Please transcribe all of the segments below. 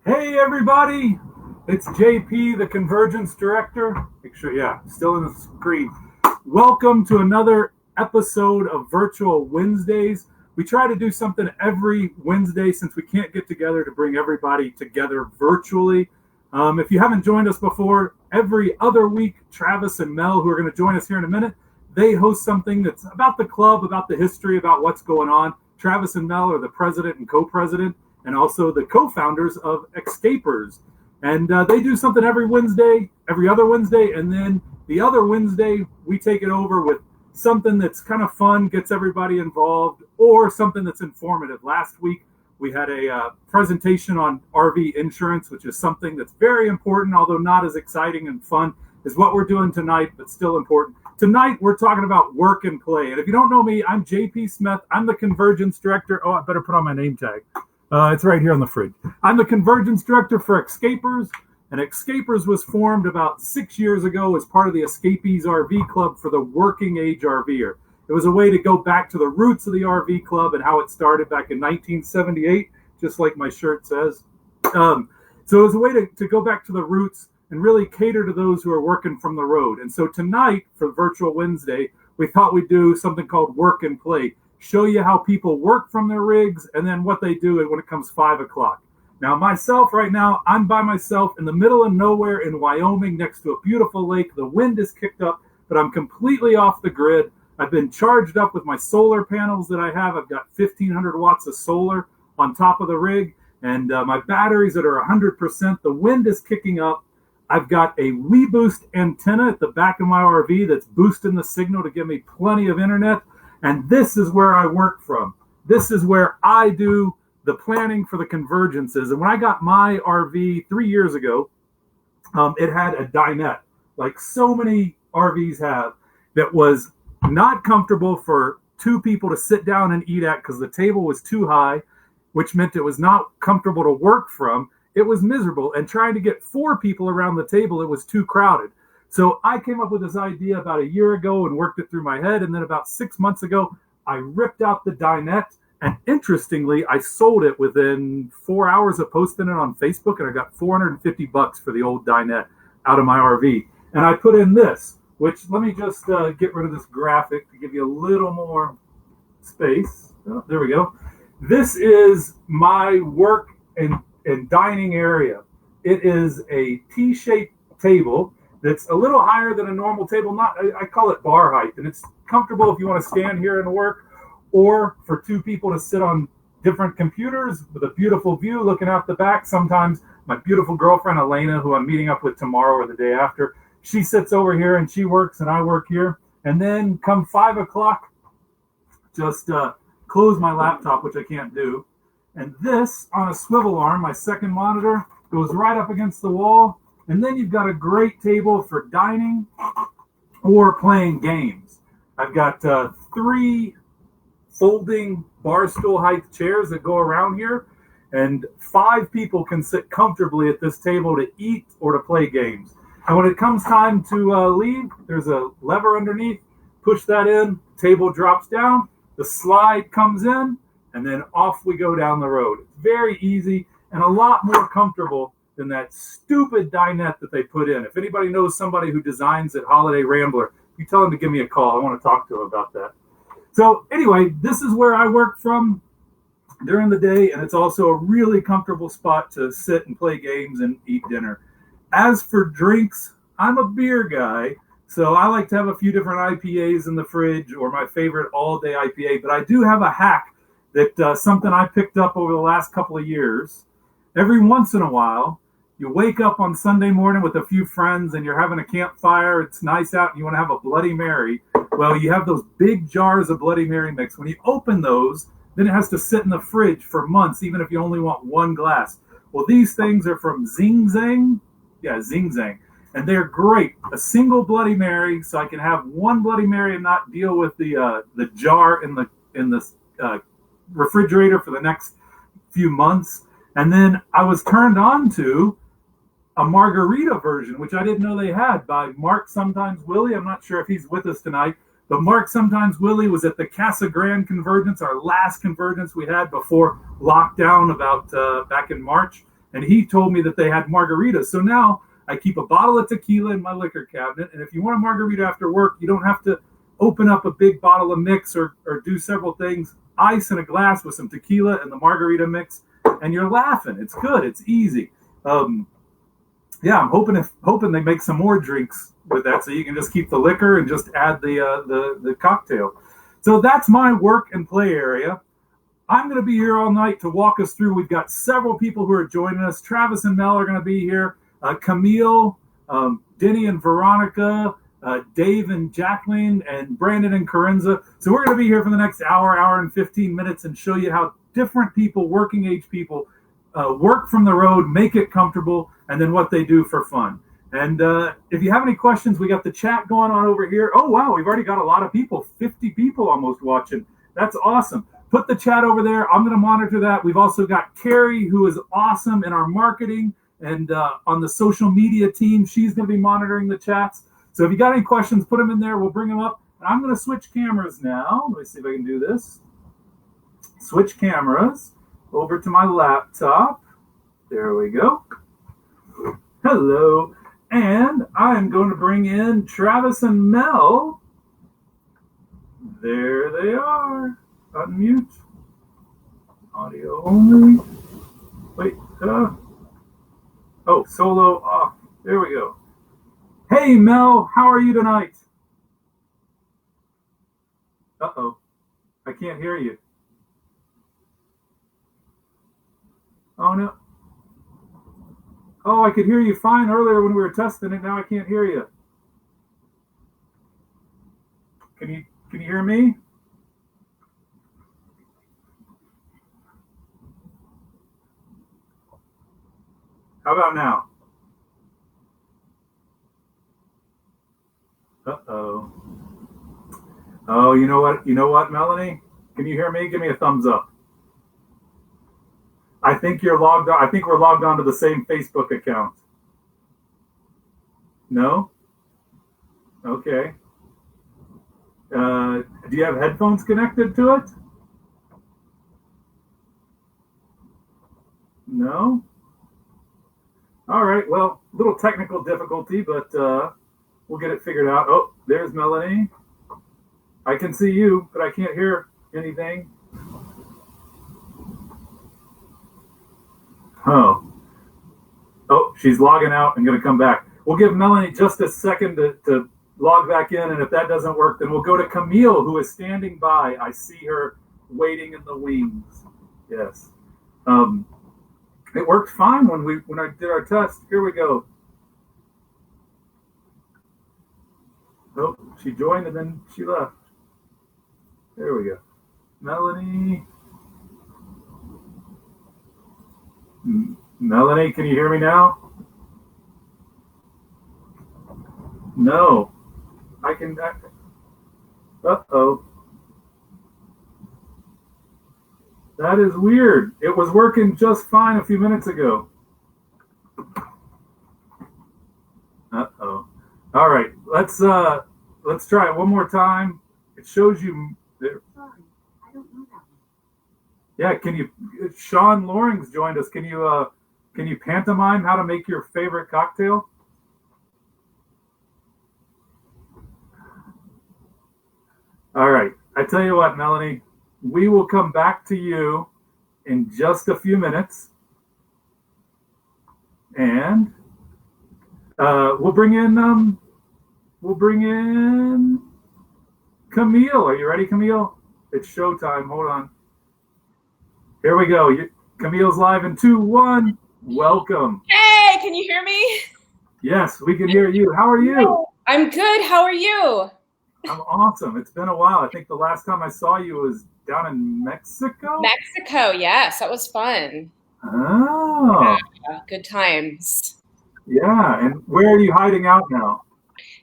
Hey everybody, it's JP, the Convergence Director. Make sure, still in the screen. Welcome to another episode of Virtual Wednesdays. We try to do something every Wednesday since we can't get together to bring everybody together virtually. If you haven't joined us before, every other week, Travis and Mel, who are going to join us here in a minute, they host something that's about the club, about the history, about what's going on. Travis and Mel are the president and co-president, and also the co-founders of Xscapers. And they do something every Wednesday, every other Wednesday, and then the other Wednesday, we take it over with something that's kind of fun, gets everybody involved, or something that's informative. Last week, we had a presentation on RV insurance, which is something that's very important, although not as exciting and fun as what we're doing tonight, but still important. Tonight, we're talking about work and play. And if you don't know me, I'm J.P. Smith. I'm the Convergence Director. Oh, I better put on my name tag. It's right here on the fridge. I'm the Convergence Director for Xscapers, and Xscapers was formed about 6 years ago as part of the Xscapers RV Club for the working age RVer. It was a way to go back to the roots of the RV Club and how it started back in 1978, just like my shirt says. So it was a way to go back to the roots and really cater to those who are working from the road. And so tonight, for Virtual Wednesday, we thought we'd do something called Work and Play. Show you how people work from their rigs and then what they do when it comes 5 o'clock. Now, myself right now, I'm by myself in the middle of nowhere in Wyoming next to a beautiful lake. The wind is kicked up, but I'm completely off the grid. I've been charged up with my solar panels that I have. I've got 1,500 watts of solar on top of the rig, and my batteries that are 100%. The wind is kicking up. I've got a WeBoost antenna at the back of my RV that's boosting the signal to give me plenty of internet. And this is where I work from. This is where I do the planning for the convergences. And when I got my RV 3 years ago, it had a dinette, like so many RVs have, that was not comfortable for two people to sit down and eat at because the table was too high, which meant it was not comfortable to work from. It was miserable. And trying to get 4 people around the table, it was too crowded. So I came up with this idea about a year ago and worked it through my head. And then about 6 months ago, I ripped out the dinette. And interestingly, I sold it within 4 hours of posting it on Facebook. And I got $450 for the old dinette out of my RV. And I put in this, which let me just get rid of this graphic to give you a little more space. Oh, there we go. This is my work and dining area. It is a T-shaped table that's a little higher than a normal table. I call it bar height, and it's comfortable if you want to stand here and work, or for 2 people to sit on different computers with a beautiful view looking out the back. Sometimes my beautiful girlfriend, Elena, who I'm meeting up with tomorrow or the day after, she sits over here and she works and I work here. And then come 5 o'clock, just close my laptop, which I can't do. And this, on a swivel arm, my second monitor, goes right up against the wall. And then you've got a great table for dining or playing games. I've got 3 folding bar stool height chairs that go around here, and 5 people can sit comfortably at this table to eat or to play games. And when it comes time to leave, there's a lever underneath. Push that in, table drops down, the slide comes in, and then off we go down the road. It's very easy and a lot more comfortable than that stupid dinette that they put in. If anybody knows somebody who designs at Holiday Rambler, you tell them to give me a call. I want to talk to them about that. So anyway, this is where I work from during the day, and it's also a really comfortable spot to sit and play games and eat dinner. As for drinks, I'm a beer guy, so I like to have a few different IPAs in the fridge, or my favorite all-day IPA, but I do have a hack that something I picked up over the last couple of years. Every once in a while, you wake up on Sunday morning with a few friends and you're having a campfire. It's nice out and you want to have a Bloody Mary. Well, you have those big jars of Bloody Mary mix. When you open those, then it has to sit in the fridge for months, even if you only want 1 glass. Well, these things are from Zing Zang. Yeah, Zing Zang. And they're great. A single Bloody Mary, so I can have 1 Bloody Mary and not deal with the jar in the refrigerator for the next few months. And then I was turned on to a margarita version, which I didn't know they had, by Mark Sometimes Willie. I'm not sure if he's with us tonight, but Mark Sometimes Willie was at the Casa Grande Convergence, our last convergence we had before lockdown about back in March. and he told me that they had margaritas. So now I keep a bottle of tequila in my liquor cabinet, and if you want a margarita after work, you don't have to open up a big bottle of mix or do several things. Ice in a glass with some tequila and the margarita mix, and you're laughing. It's good. It's easy. Yeah, I'm hoping they make some more drinks with that, so you can just keep the liquor and just add the cocktail. So that's my work and play area. I'm going to be here all night to walk us through. We've got several people who are joining us. Travis and Mel are going to be here. Camille, Denny and Veronica, Dave and Jacqueline, and Brandon and Corinza. So we're going to be here for the next hour and 15 minutes and show you how different people, working age people, work from the road, make it comfortable, and then what they do for fun. And if you have any questions, we got the chat going on over here. Oh, wow, we've already got a lot of people, 50 people almost watching. That's awesome. Put the chat over there. I'm going to monitor that. We've also got Carrie, who is awesome in our marketing and on the social media team. She's going to be monitoring the chats. So if you got any questions, put them in there. We'll bring them up. And I'm going to switch cameras now. Let me see if I can do this. Switch cameras over to my laptop. There we go. Hello. And I'm going to bring in Travis and Mel. There they are. Unmute. Audio only. Wait. Oh, solo off. There we go. Hey, Mel. How are you tonight? Uh-oh. I can't hear you. Oh, no. Oh, I could hear you fine earlier when we were testing it. Now I can't hear you. Can you hear me? How about now? Uh-oh. Oh, you know what? You know what, Melanie? Can you hear me? Give me a thumbs up. I think you're logged on. I think we're logged on to the same Facebook account. No? Okay. Do you have headphones connected to it? No? All right. Well, a little technical difficulty, but we'll get it figured out. Oh, there's Melanie. I can see you, but I can't hear anything. Oh, she's logging out and going to come back. We'll give Melanie just a second to log back in, and if that doesn't work, then we'll go to Camille, who is standing by. I see her waiting in the wings. Yes. It worked fine when I did our test. Here we go. Oh, she joined and then she left. There we go. Melanie. Melanie, can you hear me now? No. I can. Uh-oh. That is weird. It was working just fine a few minutes ago. Uh-oh. All right. Let's try it one more time. It shows you there. Sorry, I don't know that one. Yeah, can you? Sean Loring's joined us. Can you pantomime how to make your favorite cocktail? All right. I tell you what, Melanie, we will come back to you in just a few minutes, and we'll bring in Camille. Are you ready, Camille? It's showtime. Hold on. Here we go. Camille's live in 2, 1. Welcome. Hey, can you hear me? Yes, we can hear you. How are you? I'm good. How are you? I'm awesome. It's been a while. I think the last time I saw you was down in Mexico. Mexico, yes. That was fun. Oh. Yeah, good times. Yeah. And where are you hiding out now?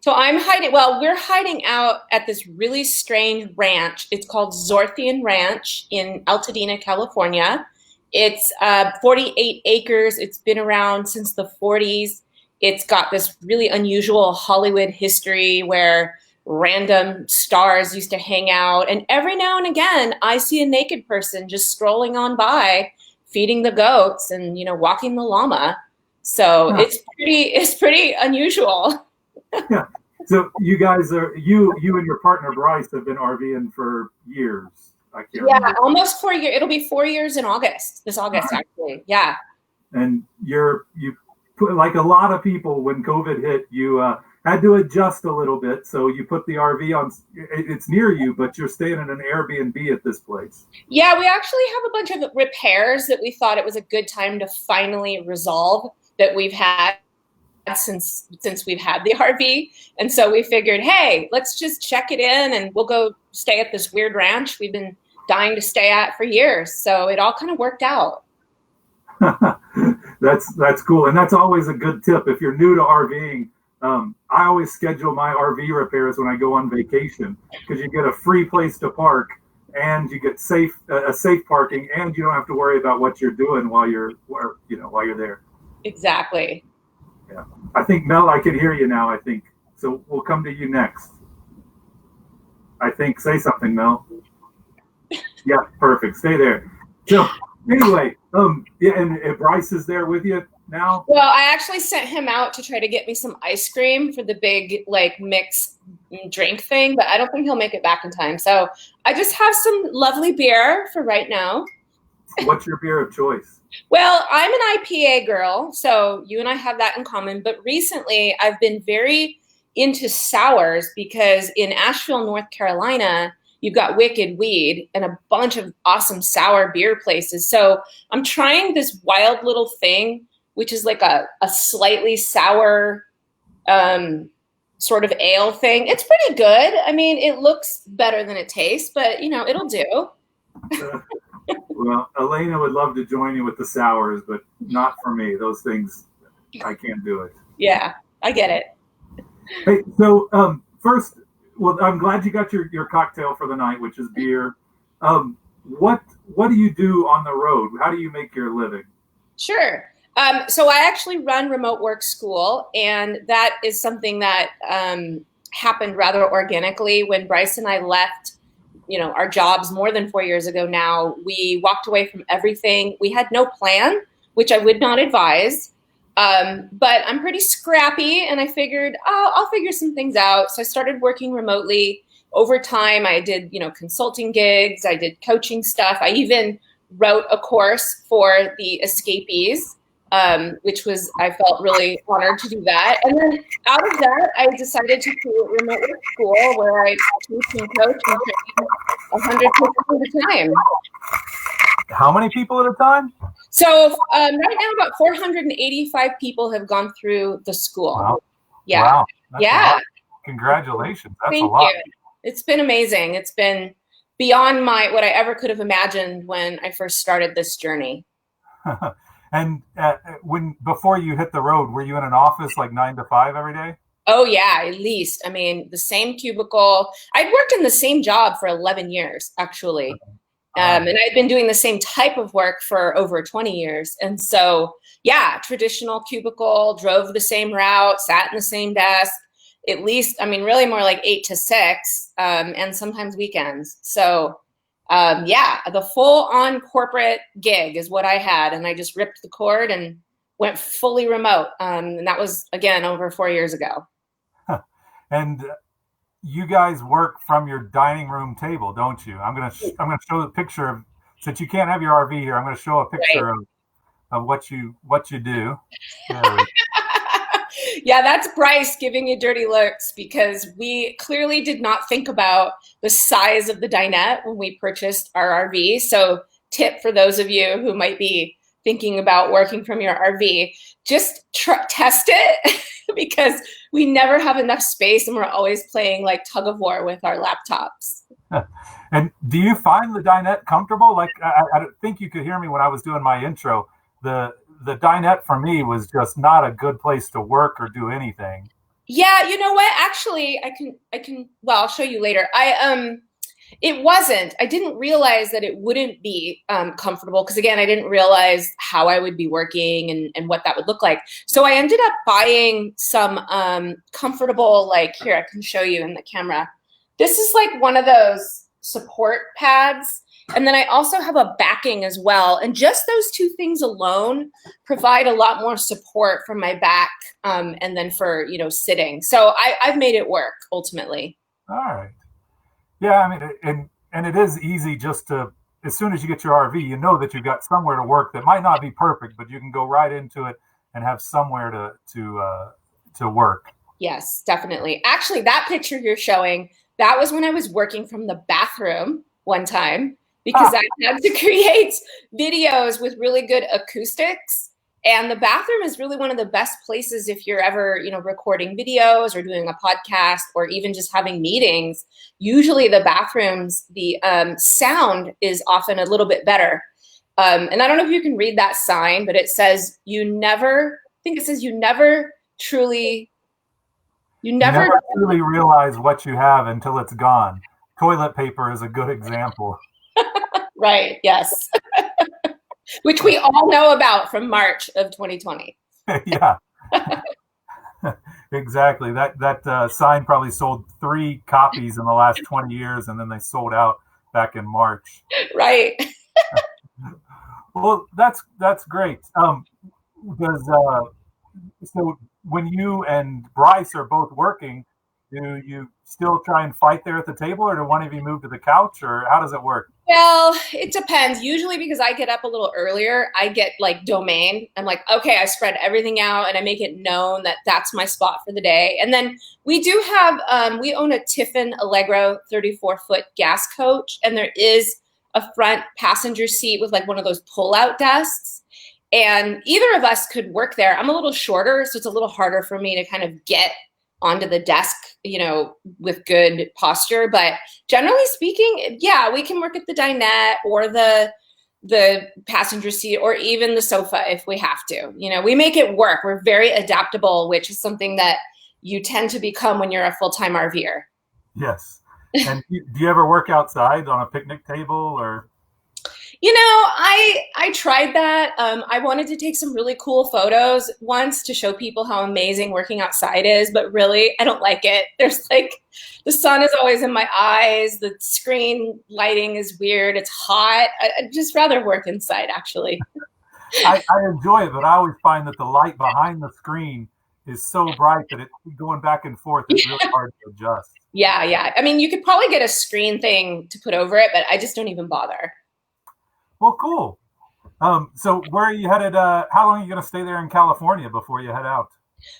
So we're hiding out at this really strange ranch. It's called Zorthian Ranch in Altadena, California. It's 48 acres. It's been around since the 40s. It's got this really unusual Hollywood history where random stars used to hang out. And every now and again, I see a naked person just strolling on by, feeding the goats and, walking the llama. So it's pretty unusual. Yeah. So you guys you and your partner Bryce have been RVing for years. I can't remember. Almost 4 years. It'll be 4 years in August. This August, actually. Yeah. And you put, like a lot of people, when COVID hit, you had to adjust a little bit. So you put the RV on. It's near you, but you're staying in an Airbnb at this place. Yeah, we actually have a bunch of repairs that we thought it was a good time to finally resolve that we've had since we've had the RV. And so we figured, hey, let's just check it in and we'll go stay at this weird ranch we've been dying to stay at for years. So it all kind of worked out. That's cool. And that's always a good tip. If you're new to RVing, I always schedule my RV repairs when I go on vacation, because you get a free place to park and you get safe parking, and you don't have to worry about what you're doing while you're there. Exactly. Yeah. I think, Mel, I can hear you now, I think. So we'll come to you next. I think. Say something, Mel. Yeah, perfect. Stay there. So anyway, yeah, and Bryce is there with you now? Well, I actually sent him out to try to get me some ice cream for the big mix drink thing, but I don't think he'll make it back in time. So I just have some lovely beer for right now. What's your beer of choice? Well, I'm an IPA girl, so you and I have that in common. But recently, I've been very into sours because in Asheville, North Carolina, you've got Wicked Weed and a bunch of awesome sour beer places. So I'm trying this wild little thing, which is like a slightly sour sort of ale thing. It's pretty good. I mean, it looks better than it tastes, but, it'll do. Well, Elena would love to join you with the sours, but not for me. Those things, I can't do it. Yeah, I get it. Hey, so first, well, I'm glad you got your cocktail for the night, which is beer. What do you do on the road? How do you make your living? Sure. So I actually run remote work school, and that is something that happened rather organically when Bryce and I left our jobs more than 4 years ago now. We walked away from everything. We had no plan, which I would not advise. But I'm pretty scrappy, and I figured, I'll figure some things out. So I started working remotely. Over time, I did, consulting gigs. I did coaching stuff. I even wrote a course for the Xscapers, which I felt really honored to do that. And then out of that, I decided to create remote work school where I teach and coach and train 100 people at a time. How many people at a time? So right now, about 485 people have gone through the school. Wow. Yeah. Wow. That's yeah. Congratulations. That's Thank a lot. you. It's been amazing. It's been beyond what I ever could have imagined when I first started this journey. And before you hit the road, were you in an office like 9 to 5 every day? Oh yeah, at least. I mean, the same cubicle. I'd worked in the same job for 11 years, actually. And I'd been doing the same type of work for over 20 years. And so, yeah, traditional cubicle, drove the same route, sat in the same desk, at least, really more like 8 to 6, and sometimes weekends. So, yeah, the full-on corporate gig is what I had. And I just ripped the cord and went fully remote. And that was, again, over 4 years ago. And you guys work from your dining room table, don't you? I'm gonna show the picture of, since you can't have your RV here, I'm gonna show a picture of what you do. Yeah, that's Bryce giving you dirty looks, because we clearly did not think about the size of the dinette when we purchased our RV. So tip for those of you who might be thinking about working from your RV, just test it because we never have enough space and we're always playing like tug of war with our laptops. And do you find the dinette comfortable? Like, I think you could hear me when I was doing my intro. The dinette for me was just not a good place to work or do anything. Yeah, you know what? Actually, I can. Well, I'll show you later. It wasn't. I didn't realize that it wouldn't be comfortable because, again, I didn't realize how I would be working and what that would look like. So I ended up buying some comfortable, like, here, I can show you in the camera. This is like one of those support pads. And then I also have a backing as well. And just those two things alone provide a lot more support for my back and then for, sitting. So I've made it work ultimately. All right. Yeah, I mean, and it is easy just to, as soon as you get your RV, you know that you've got somewhere to work that might not be perfect, but you can go right into it and have somewhere to work. Yes, definitely. Actually, that picture you're showing, that was when I was working from the bathroom one time because I had to create videos with really good acoustics. And the bathroom is really one of the best places if you're ever, recording videos or doing a podcast or even just having meetings. Usually the bathrooms, the sound is often a little bit better. And I don't know if you can read that sign, but it says you never truly realize what you have until it's gone. Toilet paper is a good example. Right, yes. Which we all know about from March of 2020. Yeah. Exactly. That sign probably sold 3 copies in the last 20 years, and then they sold out back in March. Right. Well, that's great. So when you and Bryce are both working, do you still try and fight there at the table, or do one of you move to the couch, or how does it work? Well, it depends. Usually because I get up a little earlier, I get like domain. I'm like, okay, I spread everything out and I make it known that that's my spot for the day. And then we do have, we own a Tiffin Allegro 34-foot gas coach, and there is a front passenger seat with like one of those pull-out desks. And either of us could work there. I'm a little shorter, so it's a little harder for me to kind of get onto the desk, with good posture. But generally speaking, yeah, we can work at the dinette or the passenger seat or even the sofa if we have to. We make it work. We're very adaptable, which is something that you tend to become when you're a full-time RVer. Yes. And do you ever work outside on a picnic table or? I tried that. I wanted to take some really cool photos once to show people how amazing working outside is, but really, I don't like it. There's the sun is always in my eyes. The screen lighting is weird. It's hot. I'd just rather work inside, actually. I enjoy it, but I always find that the light behind the screen is so bright that it's going back and forth. It's really hard to adjust. Yeah. I mean, you could probably get a screen thing to put over it, but I just don't even bother. Well, cool. So where are you headed? How long are you going to stay there in California before you head out?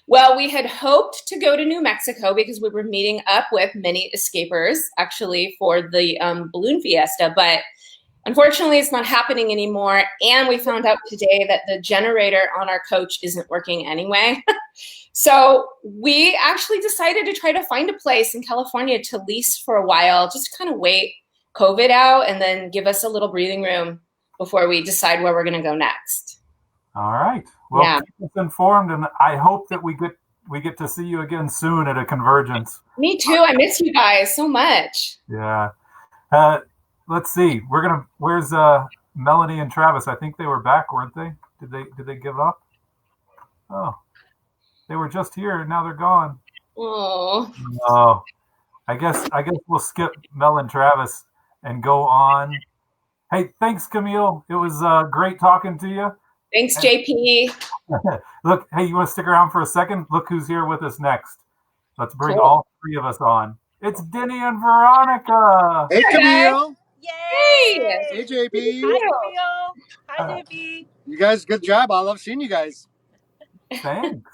Well, we had hoped to go to New Mexico because we were meeting up with many Xscapers actually for the balloon fiesta, but unfortunately it's not happening anymore. And we found out today that the generator on our coach isn't working anyway. So we actually decided to try to find a place in California to lease for a while, just kind of wait COVID out and then give us a little breathing room before we decide where we're going to go next. All right. Well, keep us informed, and I hope that we get to see you again soon at a convergence. Me too. I miss you guys so much. Yeah. Let's see. Where's Melanie and Travis? I think they were back, weren't they? Did they give up? Oh, they were just here, and now they're gone. Oh. I guess we'll skip Mel and Travis and go on. Hey, thanks, Camille. It was great talking to you. Thanks, JP. Look, hey, you want to stick around for a second? Look who's here with us next. Let's bring all 3 of us on. It's Denny and Veronica. Hey, Camille. Yay! Hey, JP. Hi, Camille. Hi, JP. You guys, good job. I love seeing you guys. Thanks.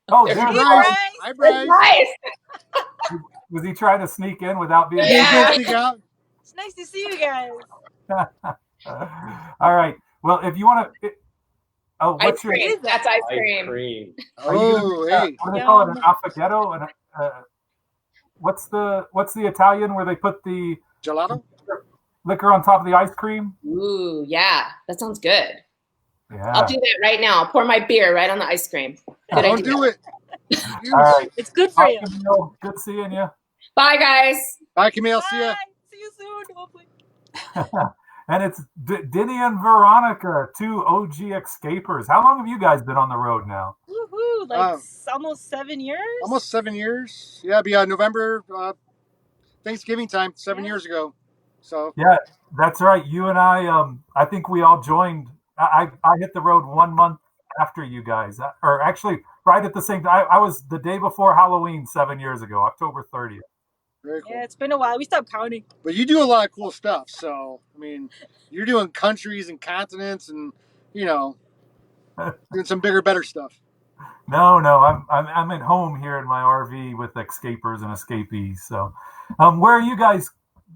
Oh, Hey, there's Bryce. Bryce. Hi, Bryce. Nice. Was he trying to sneak in without being? Yeah. It's nice to see you guys. All right. Well, if you want to, Ice cream. That's ice cream. Oh, hey. What do they call it? An affogato? What's the Italian where they put the Gelato? liquor on top of the ice cream? Ooh, yeah. That sounds good. Yeah. I'll do that right now. I'll pour my beer right on the ice cream. Good Don't idea. do it. All right. It's good for you. Camille. Good seeing you. Bye, guys. Bye, Camille. See ya. Bye. See you soon, hopefully. And it's Denny and Veronica, 2 OG Xscapers. How long have you guys been on the road now? Woohoo! Almost 7 years. Almost 7 years. Yeah, it'll be November, Thanksgiving time, 7 years ago. So Yeah, That's right. You and I think we all joined. I hit the road 1 month after you guys, or actually right at the same time. I was the day before Halloween 7 years ago, October 30th. Very cool. Yeah, it's been a while. We stopped counting. But you do a lot of cool stuff. So, I mean, you're doing countries and continents and, you know, doing some bigger, better stuff. No, I'm at home here in my RV with Xscapers and Escapees. So, where are you guys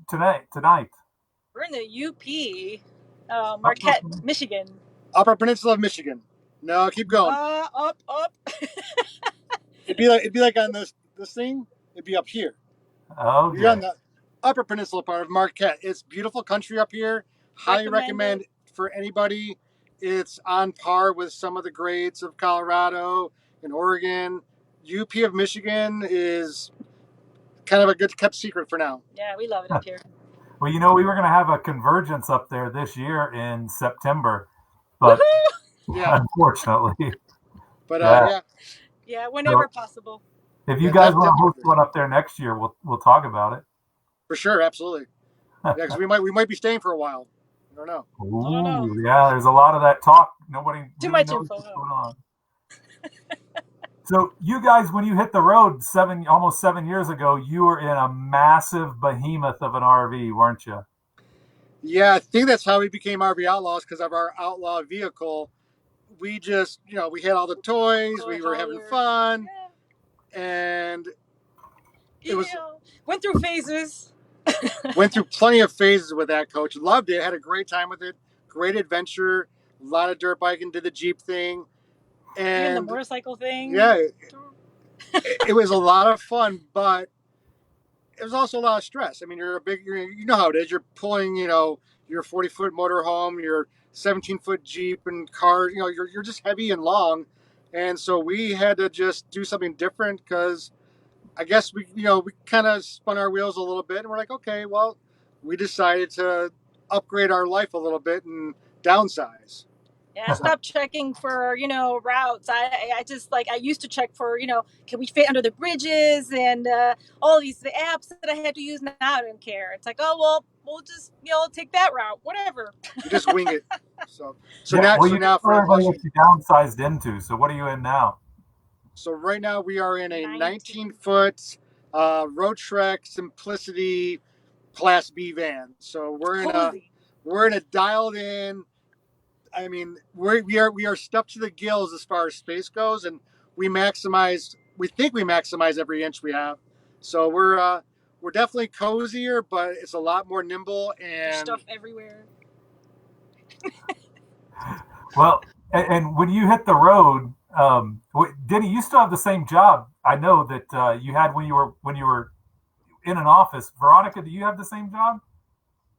tonight? We're in the UP, Marquette, Michigan. Upper Peninsula of Michigan. No, keep going. Up. It'd be like on this thing. It'd be up here. Okay. You're on the Upper Peninsula part of Marquette. It's beautiful country up here. Highly recommend for anybody. It's on par with some of the grades of Colorado and Oregon. UP of Michigan is kind of a good kept secret for now. Yeah, we love it up here. Well, we were going to have a convergence up there this year in September, but Yeah. unfortunately. But Yeah. Yeah, whenever possible. If you guys want to host one up there next year, we'll talk about it. For sure, absolutely. Yeah, because we might be staying for a while. I don't know. Ooh, yeah, there's a lot of that talk. Nobody Too really much knows info. what's going on. So you guys, when you hit the road almost 7 years ago, you were in a massive behemoth of an RV, weren't you? Yeah, I think that's how we became RV Outlaws, because of our outlaw vehicle. We just, we had all the toys, we were having fun, and it was went through phases. Went through plenty of phases with that, coach. Loved it, had a great time with it, great adventure, a lot of dirt biking, did the Jeep thing, and even the motorcycle thing. Yeah, it was a lot of fun, but it was also a lot of stress. I mean, you know how it is. You're pulling, your 40-foot motorhome, your 17-foot Jeep and car. You're just heavy and long, and so we had to just do something different, because I guess we kind of spun our wheels a little bit, and we're like, okay, well, we decided to upgrade our life a little bit and downsize. Yeah, I stopped checking for, routes. I just I used to check for, can we fit under the bridges and all the apps that I had to use. Now I don't care. It's like, oh, well, we'll just, take that route, whatever. You just wing it. So yeah, now for everybody what you downsized into. So what are you in now? So right now we are in a 19-foot Road Trek Simplicity Class B van. So we're in a dialed in. I mean, we are stuck to the gills as far as space goes, and we think we maximize every inch we have. So we're definitely cozier, but it's a lot more nimble, and there's stuff everywhere. Well, and when you hit the road, Denny, you still have the same job. I know that you had when you were in an office. Veronica, do you have the same job?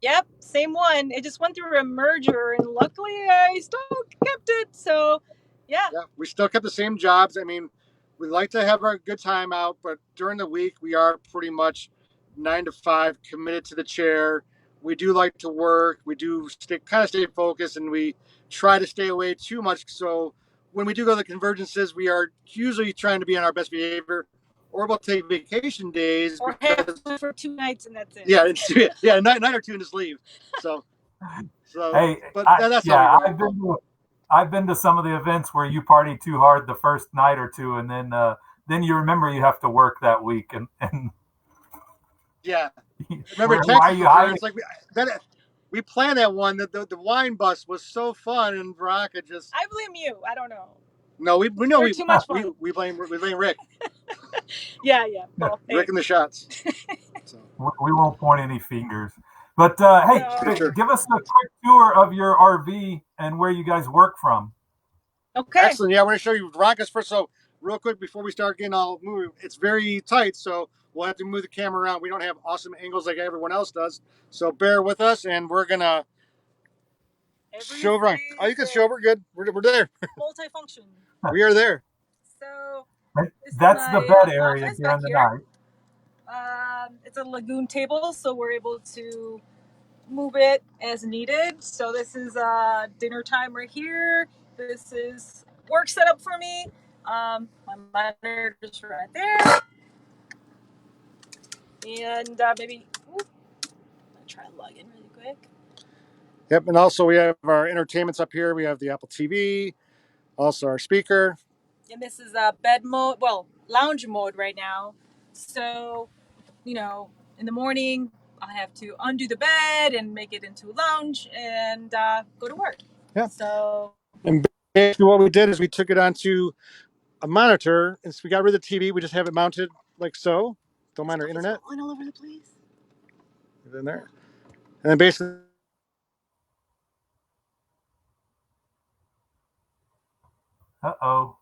Yep, same one. It just went through a merger, and luckily I still kept it. So, yeah, we still kept the same jobs. I mean, we like to have our good time out, but during the week we are pretty much 9 to 5 committed to the chair. We do like to work. We do stay focused, and we try to stay away too much. So when we do go to the convergences, we are usually trying to be on our best behavior, or we'll take vacation days, or have for 2 nights and that's it. Yeah, a night or two and just leave. So hey, but that's how we roll. I've been to some of the events where you party too hard the first night or two, and then you remember you have to work that week, and yeah. Remember Texas? It's like we planned that one. The wine bus was so fun, and Veronica just. I blame you. I don't know. No, we know too much fun. We blame Rick. Yeah. Well, Rick and the shots. So. We won't point any fingers. But hey, give us a quick tour of your RV and where you guys work from. Okay. Excellent. Yeah, we're going to show you Veronica's first. So real quick before we start getting all moving, it's very tight, so we'll have to move the camera around. We don't have awesome angles like everyone else does, so bear with us, and we're going to show Veronica. Oh, you can show. We're good. We're there. Multifunction. We are there. So that's the bed area during the night. It's a lagoon table, so we're able to move it as needed. So this is dinner time right here. This is work setup for me. My monitor is right there. And maybe I'll try to log in really quick. Yep, and also we have our entertainments up here. We have the Apple TV, also our speaker. And this is bed mode, well, lounge mode right now. So, in the morning, I have to undo the bed and make it into a lounge and go to work. Yeah. So, And basically what we did is we took it onto a monitor, and so we got rid of the TV. We just have it mounted like so. Don't mind our internet. It's all over the place. Get in there. And then basically Uh-oh.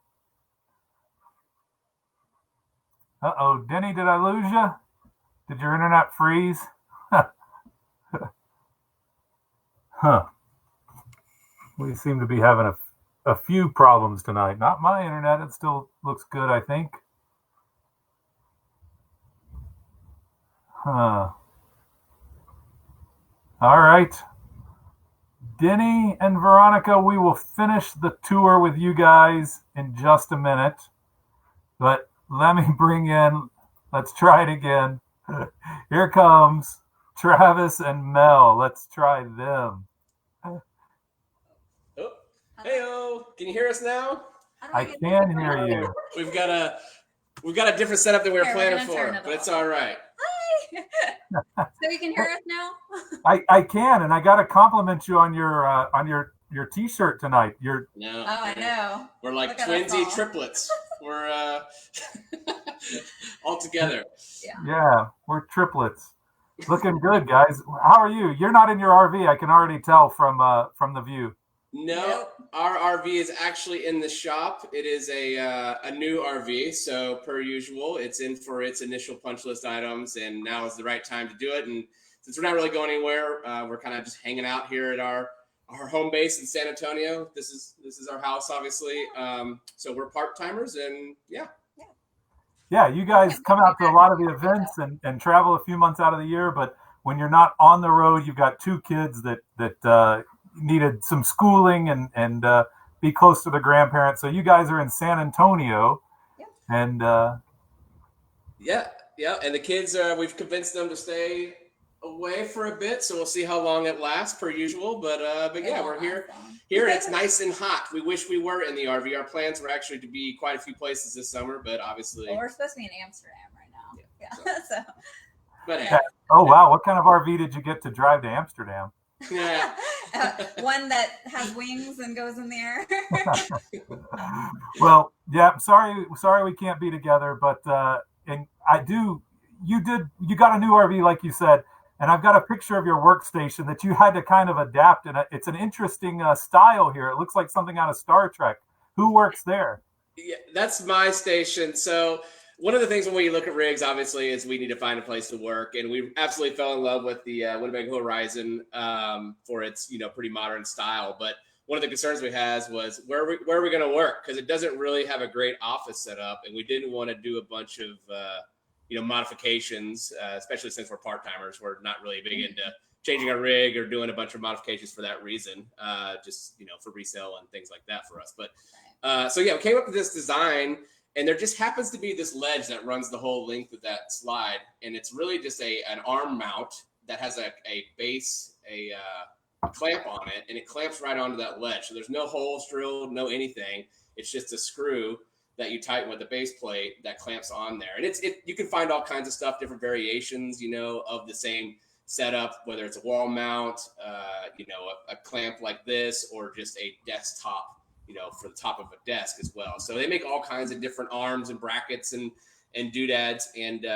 Uh-oh. Denny, did I lose you? Did your internet freeze? Huh. We seem to be having a few problems tonight. Not my internet. It still looks good, I think. Huh. All right. Denny and Veronica, we will finish the tour with you guys in just a minute. But let me bring in, let's try it again. Here comes Travis and Mel. Let's try them. Oh, hey-o. Can you hear us now? I can hear you. We've got a different setup than we were Here, planning we're gonna for, turn it but it's off. all right. Hi. So you can hear us now? I can, and I got to compliment you on your T-shirt tonight. No, Oh, I know. we're like Look at us twinsy all. triplets. We're all together. Yeah, we're triplets. Looking good, guys. How are you? You're not in your RV. I can already tell from the view. No, Nope. our RV is actually in the shop. It is a new RV, so per usual, it's in for its initial punch list items, and now is the right time to do it. And since we're not really going anywhere, we're kind of just hanging out here at our home base in San Antonio. This is our house, obviously. So we're part timers, and yeah. Yeah, you guys come out to a lot of the events and travel a few months out of the year, but when you're not on the road, you've got two kids that needed some schooling and be close to the grandparents. So you guys are in San Antonio, and Yeah, and the kids, we've convinced them to stay away for a bit, so we'll see how long it lasts, per usual. But yeah, we're here. Here, it's nice and hot. We wish we were in the RV. Our plans were actually to be quite a few places this summer, but obviously. Well, we're supposed to be in Amsterdam right now. Yeah. So. But hey. Oh wow, what kind of RV did you get to drive to Amsterdam? Yeah. One that has wings and goes in the air. Well, yeah, sorry we can't be together, but and you got a new RV like you said, and I've got a picture of your workstation that you had to kind of adapt, and it's an interesting style here. It looks like something out of Star Trek. Who works there? Yeah, that's my station. So one of the things when we look at rigs, obviously, is we need to find a place to work, and we absolutely fell in love with the Winnebago Horizon for its pretty modern style. But one of the concerns we had was where are we going to work, because it doesn't really have a great office setup, and we didn't want to do a bunch of modifications, especially since we're part timers. We're not really big into changing our rig or doing a bunch of modifications for that reason, just for resale and things like that for us. But so yeah, we came up with this design. And there just happens to be this ledge that runs the whole length of that slide. And it's really just an arm mount that has a base, a clamp on it, and it clamps right onto that ledge. So there's no holes drilled, no anything. It's just a screw that you tighten with the base plate that clamps on there. And you can find all kinds of stuff, different variations, of the same setup, whether it's a wall mount, a clamp like this, or just a desktop for the top of a desk as well. So they make all kinds of different arms and brackets and doodads. And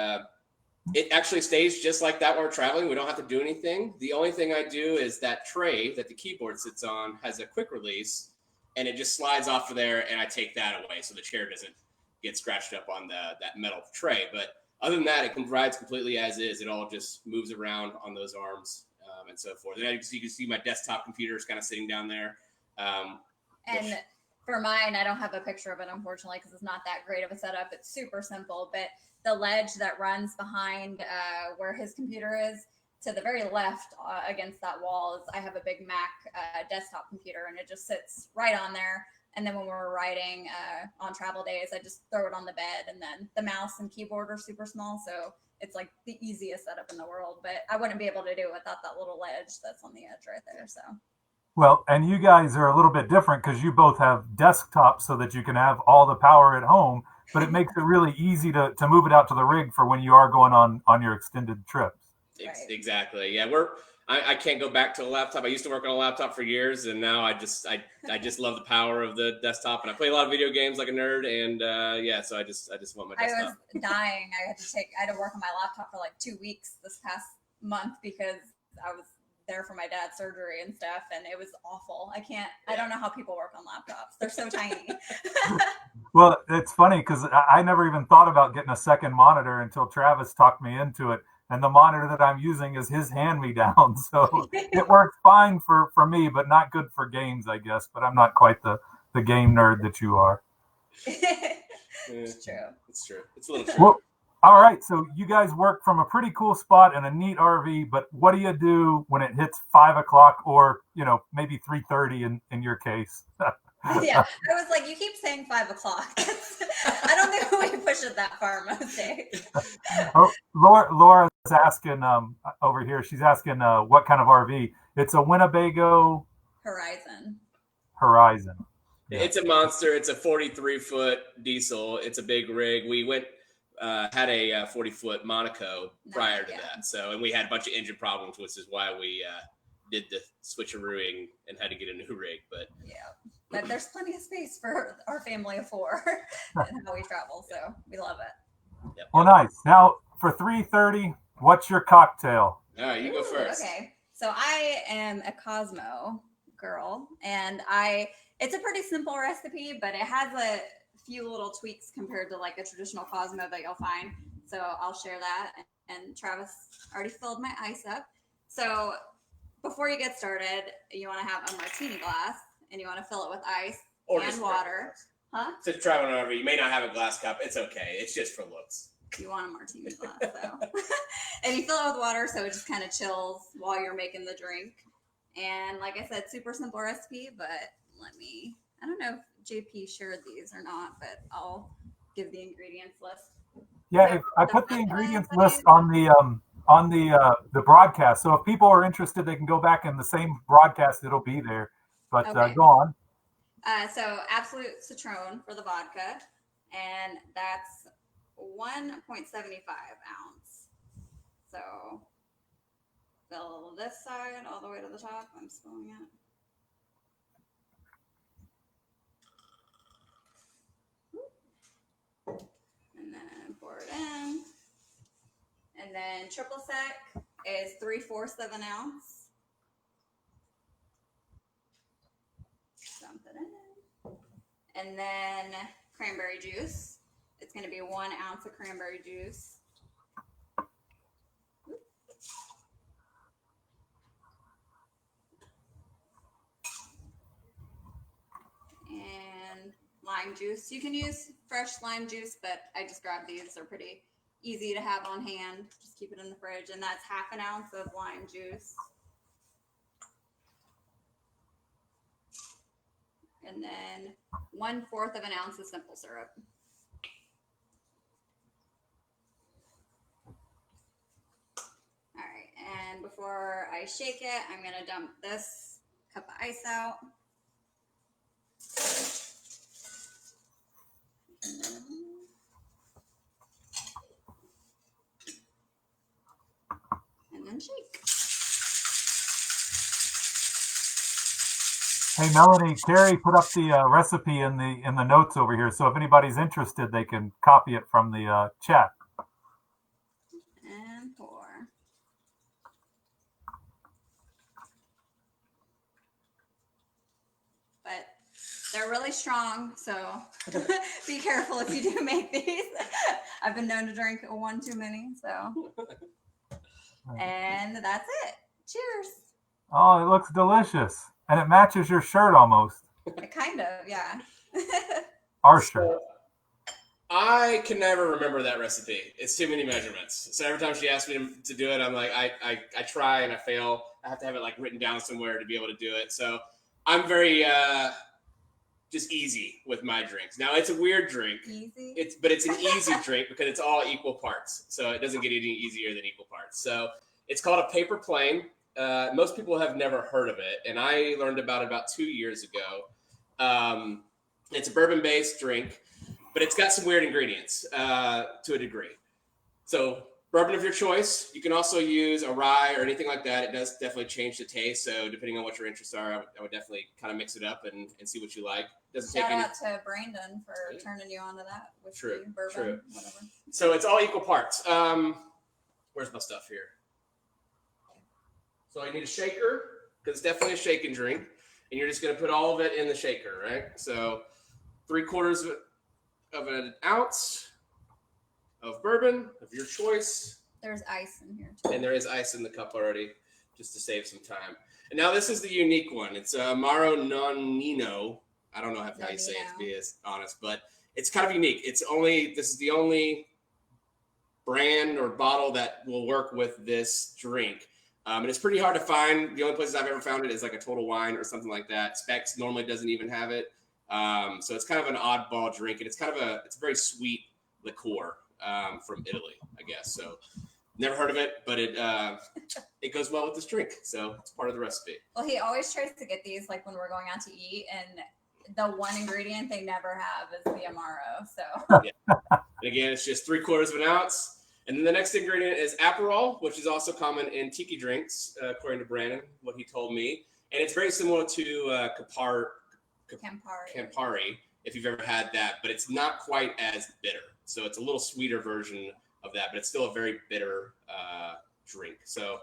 it actually stays just like that when we're traveling. We don't have to do anything. The only thing I do is that tray that the keyboard sits on has a quick release, and it just slides off of there, and I take that away so the chair doesn't get scratched up on that metal tray. But other than that, it rides completely as is. It all just moves around on those arms and so forth. And you can see my desktop computer is kind of sitting down there. And for mine, I don't have a picture of it, unfortunately, because it's not that great of a setup. It's super simple, but the ledge that runs behind where his computer is, to the very left against that wall, I have a big Mac desktop computer, and it just sits right on there. And then when we're riding on travel days, I just throw it on the bed, and then the mouse and keyboard are super small, so it's like the easiest setup in the world, but I wouldn't be able to do it without that little ledge that's on the edge right there. So. Well, and you guys are a little bit different because you both have desktops so that you can have all the power at home, but it makes it really easy to move it out to the rig for when you are going on your extended trips. Right. Exactly. Yeah, I can't go back to a laptop. I used to work on a laptop for years, and now I just love the power of the desktop, and I play a lot of video games like a nerd, and so I just want my desktop. I was dying. I had to work on my laptop for like 2 weeks this past month because I was there for my dad's surgery and stuff, and it was awful. I don't know how people work on laptops. They're so tiny. Well, it's funny because I never even thought about getting a second monitor until Travis talked me into it. And the monitor that I'm using is his hand-me-down. So it works fine for me, but not good for games, I guess. But I'm not quite the game nerd that you are. It's true. It's true. It's a little true. Well, all right. So you guys work from a pretty cool spot in a neat RV, but what do you do when it hits 5 o'clock or, maybe 3:30 in your case? Yeah, I was like, you keep saying 5 o'clock. I don't think we push it that far most days. Oh, Laura's asking over here. She's asking what kind of RV. It's a Winnebago Horizon. Yeah. It's a monster. It's a 43-foot diesel. It's a big rig. We had a 40-foot Monaco prior to that. So, and we had a bunch of engine problems, which is why we did the switcherooing and had to get a new rig. But but there's plenty of space for our family of 4 and how we travel. So we love it. Yep. Well, nice. Now for 3:30, what's your cocktail? All right, you go first. Okay. So I am a Cosmo girl, and it's a pretty simple recipe, but it has a few little tweaks compared to like a traditional Cosmo that you'll find. So I'll share that. And Travis already filled my ice up. So before you get started, you want to have a martini glass, and you want to fill it with ice and water. Huh? To try one over, you may not have a glass cup. It's okay. It's just for looks. You want a martini glass, though. And you fill it with water, so it just kind of chills while you're making the drink. And like I said, super simple recipe, but I don't know if JP shared these or not, but I'll give the ingredients list. Yeah, I put the ingredients list on the broadcast. So if people are interested, they can go back in the same broadcast. It'll be there. But go on. So Absolute Citron for the vodka, and that's 1.75 ounce. So fill this side all the way to the top. I'm spilling it. And then pour it in. And then triple sec is 3/4 of an ounce. Dump it in. And then cranberry juice. It's going to be 1 ounce of cranberry juice. And lime juice. You can use fresh lime juice, but I just grabbed these. They're pretty easy to have on hand. Just keep it in the fridge. And that's 1/2 ounce of lime juice. And then 1/4 of an ounce of simple syrup. All right, and before I shake it, I'm gonna dump this cup of ice out. And then shake. Hey, Melanie, Carrie put up the recipe in the notes over here. So if anybody's interested, they can copy it from the chat. And pour. But they're really strong, so be careful if you do make these. I've been known to drink 1 too many, so. And that's it. Cheers. Oh, it looks delicious. And it matches your shirt almost. Kind of, yeah. Our shirt. I can never remember that recipe. It's too many measurements. So every time she asks me to do it, I'm like, I try and I fail. I have to have it like written down somewhere to be able to do it. So I'm very just easy with my drinks. Now it's a weird drink. Easy. But it's an easy drink because it's all equal parts. So it doesn't get any easier than equal parts. So it's called a paper plane. Most people have never heard of it, and I learned about it about 2 years ago. It's a bourbon-based drink, but it's got some weird ingredients to a degree. So bourbon of your choice. You can also use a rye or anything like that. It does definitely change the taste. So depending on what your interests are, I would definitely kind of mix it up and see what you like. Doesn't Shout take out to Brandon for turning you onto that. True, bourbon, whatever. So it's all equal parts. Where's my stuff here? So I need a shaker because it's definitely a shake and drink. And you're just going to put all of it in the shaker, right? So 3/4 of an ounce of bourbon of your choice. There's ice in here too. And there is ice in the cup already, just to save some time. And now this is the unique one. It's Amaro Nonino. I don't know how you say it, to be as honest, but it's kind of unique. This is the only brand or bottle that will work with this drink. And it's pretty hard to find. The only places I've ever found it is like a Total Wine or something like that. Specs normally doesn't even have it. So it's kind of an oddball drink, and it's a very sweet liqueur from Italy, I guess. So never heard of it, but it goes well with this drink. So it's part of the recipe. Well, he always tries to get these like when we're going out to eat, and the one ingredient they never have is the Amaro. So yeah. And again, it's just 3/4 of an ounce. And then the next ingredient is Aperol, which is also common in tiki drinks, according to Brandon, what he told me. And it's very similar to Campari, if you've ever had that, but it's not quite as bitter. So it's a little sweeter version of that, but it's still a very bitter drink. So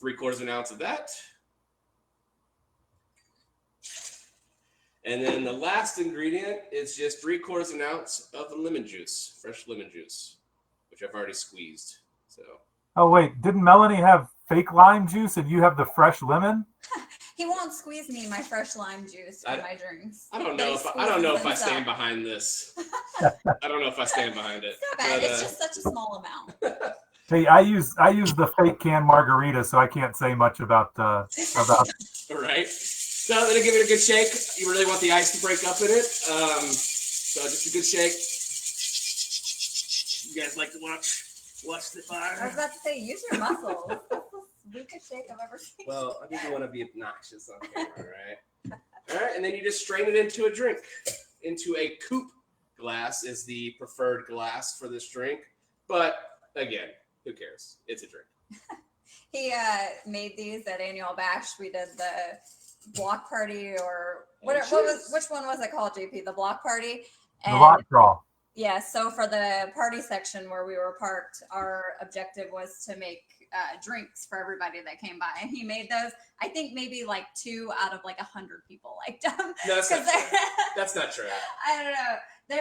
3/4 of an ounce of that. And then the last ingredient is just 3/4 of an ounce of lemon juice, fresh lemon juice, which I've already squeezed. So. Oh wait, didn't Melanie have fake lime juice and you have the fresh lemon? He won't squeeze me my fresh lime juice in my drinks. I don't know if I stand behind this. I don't know if I stand behind it. It's not bad. It's just such a small amount. Hey, I use the fake canned margarita, so I can't say much about. All right. So then give it a good shake. You really want the ice to break up in it. So just a good shake. You guys like to watch the fire? I was about to say, use your muscles. That's the weakest shake I've ever seen. Well, I didn't want to be obnoxious on camera, right? All right, and then you just strain it into a drink. Into a coupe glass is the preferred glass for this drink. But again, who cares? It's a drink. He made these at Annual Bash. We did the block party, or which one was it called, JP? The block party? And the lot draw. Yeah, so for the party section where we were parked, our objective was to make drinks for everybody that came by. And he made those. I think maybe like 2 out of like 100 people liked them. No, that's not true. I don't know.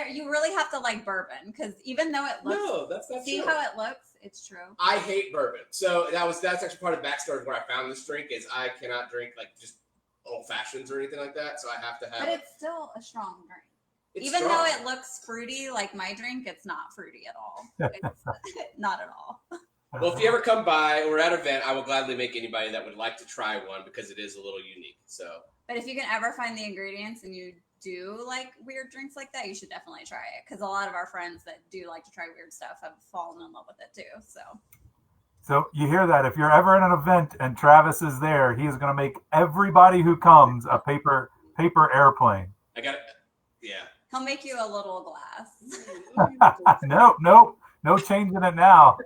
You really have to like bourbon, because even though it looks, no, that's not see true. how it looks, it's true. I hate bourbon. So that's actually part of the backstory of where I found this drink is I cannot drink like just old fashions or anything like that. So I have to have. But it's still a strong drink. Even though it looks fruity like my drink, it's not fruity at all. It's not at all. Well, if you ever come by or at an event, I will gladly make anybody that would like to try one because it is a little unique. So. But if you can ever find the ingredients and you do like weird drinks like that, you should definitely try it, because a lot of our friends that do like to try weird stuff have fallen in love with it too. So you hear that? If you're ever in an event and Travis is there, he is going to make everybody who comes a paper airplane. I got it. Yeah. He'll make you a little glass. No changing it now.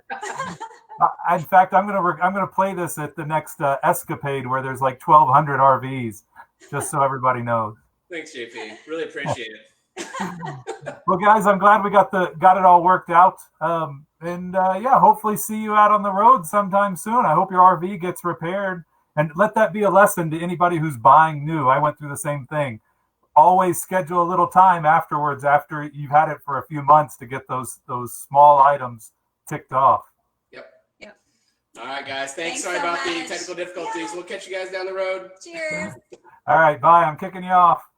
In fact, I'm gonna play this at the next Xscapade where there's like 1,200 RVs, just so everybody knows. Thanks, JP. Really appreciate it. Well, guys, I'm glad we got it all worked out. Hopefully see you out on the road sometime soon. I hope your RV gets repaired, and let that be a lesson to anybody who's buying new. I went through the same thing. Always schedule a little time afterwards, after you've had it for a few months, to get those small items ticked off. Yep. All right, guys. Thanks Sorry about the technical difficulties. Yeah. We'll catch you guys down the road. Cheers. All right, bye. I'm kicking you off.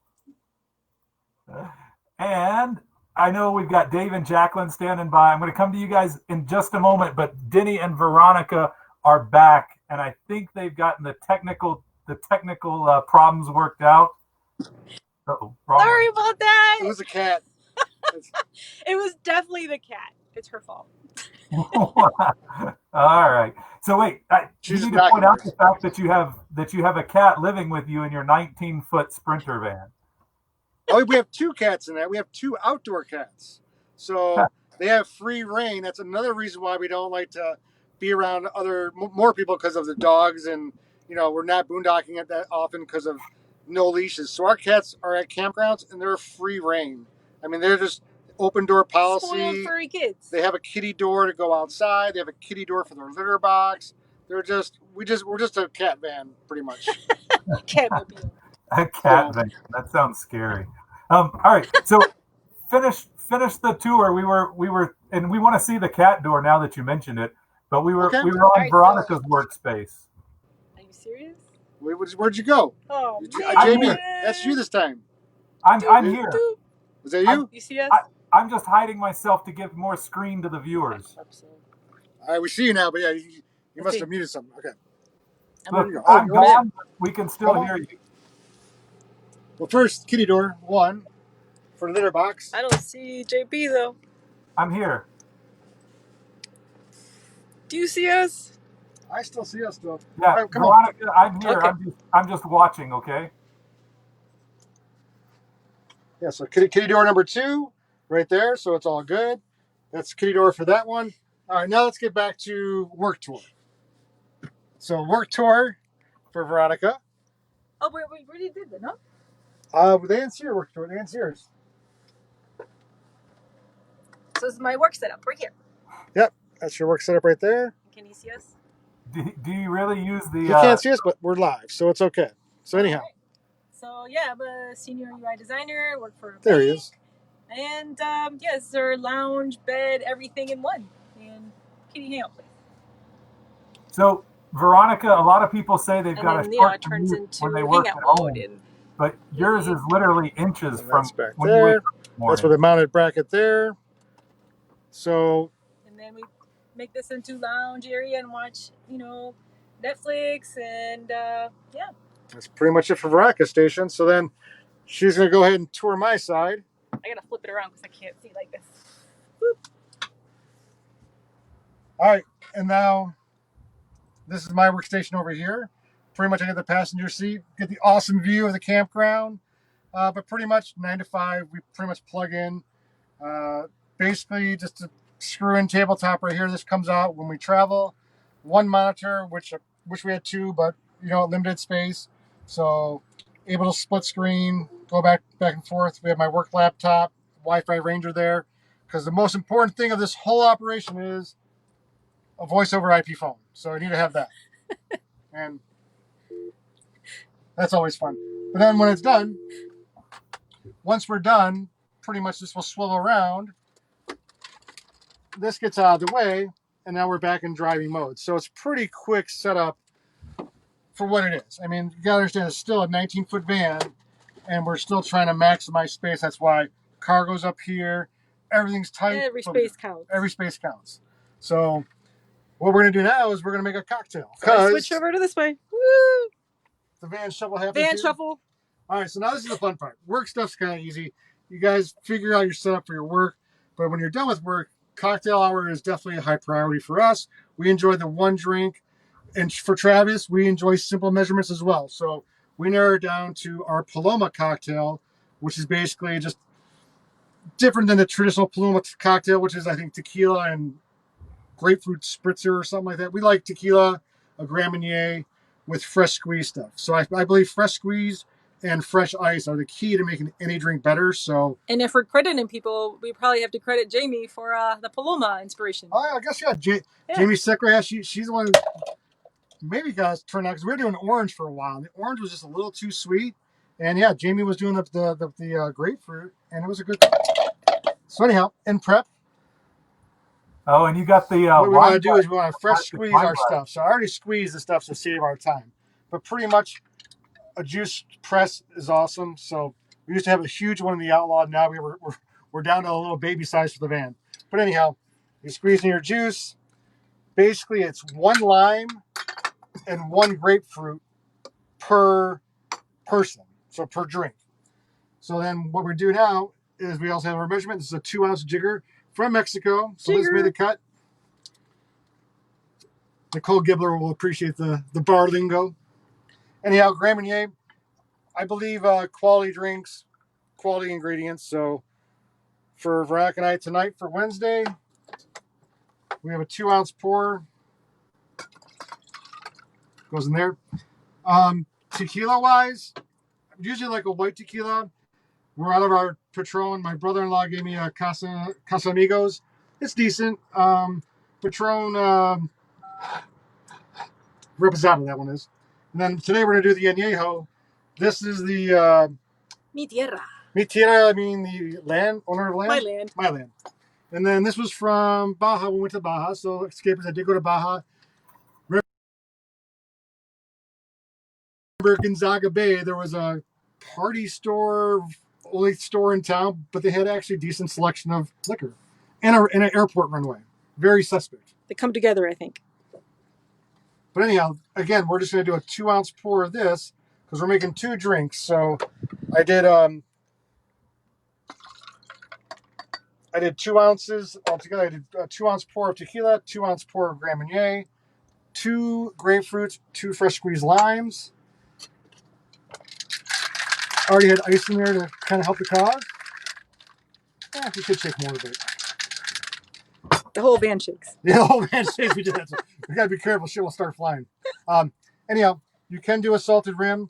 And I know we've got Dave and Jacqueline standing by. I'm going to come to you guys in just a moment, but Denny and Veronica are back, and I think they've gotten the technical problems worked out. Oh, wrong Sorry about that. It was a cat. It was definitely the cat. It's her fault. one. All right. So wait, you She's need just to point knocking out hers. the fact that you have a cat living with you in your 19-foot Sprinter van. Oh, we have two cats in that. We have two outdoor cats. So they have free reign. That's another reason why we don't like to be around more people, because of the dogs, and we're not boondocking it that often because of no leashes. So our cats are at campgrounds and they're free reign. I mean, they're just open door Spoiled policy. furry kids. They have a kitty door to go outside. They have a kitty door for their litter box. We're just a cat van, pretty much. Catmobile. A cat van. That sounds scary. All right. So finish the tour. We were, and we want to see the cat door now that you mentioned it. But we were Okay. on Alright, Veronica's workspace. Are you serious? Where'd you go? Oh, Jamie, man. that's you this time. I'm here. Doop. Was that you? You see us? I'm just hiding myself to give more screen to the viewers. Hope so. All right, we see you now, but yeah, you Let's must see. have muted something. Okay. Look, you go. I'm you're over gone. But we can still Come on. hear you. Well, first, kitty door, 1 for the litter box. I don't see JP though. I'm here. Do you see us? I still see us, though. Yeah, All right, come on. Veronica, I'm here. Okay. I'm just watching. Okay. Yeah, so kitty door number 2, right there. So it's all good. That's kitty door for that one. All right, now let's get back to work tour. So work tour for Veronica. Oh, wait, we already did that, no? They didn't see your work tour. They didn't see yours. So this is my work setup right here. Yep, that's your work setup right there. Can you see us? Do you really use the? You can't see us, but we're live, so it's okay. So anyhow, Alright. So yeah, I'm a senior UI designer. Work for a there he bank. is. And yes, their lounge, bed, everything in one. And kitty hangout place. So Veronica, a lot of people say they've And got then a you know, short it turns commute into when they work hangout at home, mode. And but yours is literally inches And from that's back when you wake there. up in the morning. That's for the mounted bracket there. So then we make this into lounge area and watch, Netflix and yeah. that's pretty much it for Veronica Station. So then she's going to go ahead and tour my side. I gotta flip it around because I can't see like this. Boop. All right, and now this is my workstation over here. Pretty much I get the passenger seat, get the awesome view of the campground. But pretty much 9 to 5, we pretty much plug in. Basically, just a screw-in tabletop right here. This comes out when we travel. 1 monitor, which we had 2, but limited space. So able to split screen, go back and forth. We have my work laptop, Wi-Fi Ranger there, because the most important thing of this whole operation is a voice over IP phone. So I need to have that. And that's always fun. But then when it's done, once we're done, pretty much this will swivel around. This gets out of the way, and now we're back in driving mode. So it's pretty quick setup for what it is. I mean, you gotta understand it's still a 19-foot van, and we're still trying to maximize space. That's why cargo's up here. Everything's tight. Every space counts. Every space counts. So what we're gonna do now is we're gonna make a cocktail. So I switch over to this way. Woo! The van shuffle happens. Van here. shuffle. All right, so now this is the fun part. Work stuff's kind of easy. You guys figure out your setup for your work, but when you're done with work, cocktail hour is definitely a high priority for us. We enjoy the 1 drink, and for Travis, we enjoy simple measurements as well. So we narrow it down to our Paloma cocktail, which is basically just different than the traditional Paloma cocktail, which is, I think, tequila and grapefruit spritzer or something like that. We like tequila, a Grand Marnier with fresh squeeze stuff. So I believe fresh squeeze and fresh ice are the key to making any drink better. So, And if we're crediting people, we probably have to credit Jamie for the Paloma inspiration. I guess Jamie Sickler, she's the one who maybe got us turned out, because we were doing orange for a while. The orange was just a little too sweet, and yeah, Jamie was doing the grapefruit, and it was a good. So anyhow, in prep, Oh, and you got the. what we want to do is we wine want to fresh squeeze our stuff. So I already squeezed the stuff to save our time, but pretty much a juice press is awesome. So we used to have a huge one in the Outlaw. Now we're down to a little baby size for the van. But anyhow, you're squeezing your juice. Basically, it's 1 lime and 1 grapefruit per person, so per drink. So then what we do now is we also have our measurement. This is a 2-ounce jigger from Mexico. So Liz made the cut. Nicole Gibbler will appreciate the bar lingo. Anyhow, Grand Marnier, I believe quality drinks, quality ingredients. So for Veronica and I tonight for Wednesday, we have a 2-ounce pour. Goes in there. Tequila wise, usually like a white tequila. We're out of our Patron. My brother-in-law gave me a Casamigos. It's decent. Patron Reposado, that one is. And then today we're going to do the Añejo. This is the Mi tierra. Mi tierra, I mean the land, owner of land? My land. My land. And then this was from Baja. We went to Baja. So Xscapers, I did go to Baja. Remember Gonzaga Bay, there was a party store, only store in town, but they had actually decent selection of liquor. And an airport runway. Very suspect. They come together, I think. But anyhow, again, we're just going to do a 2-ounce pour of this because we're making 2 drinks. So I did 2 ounces altogether. I did a 2-ounce pour of tequila, 2-ounce pour of Grand Marnier, 2 grapefruits, 2 fresh squeezed limes. Already had ice in there to kind of help the cause. Yeah, we could take more of it. The whole band shakes. Yeah, the whole band shakes. We did that. So we got to be careful. Shit will start flying. Anyhow, you can do a salted rim.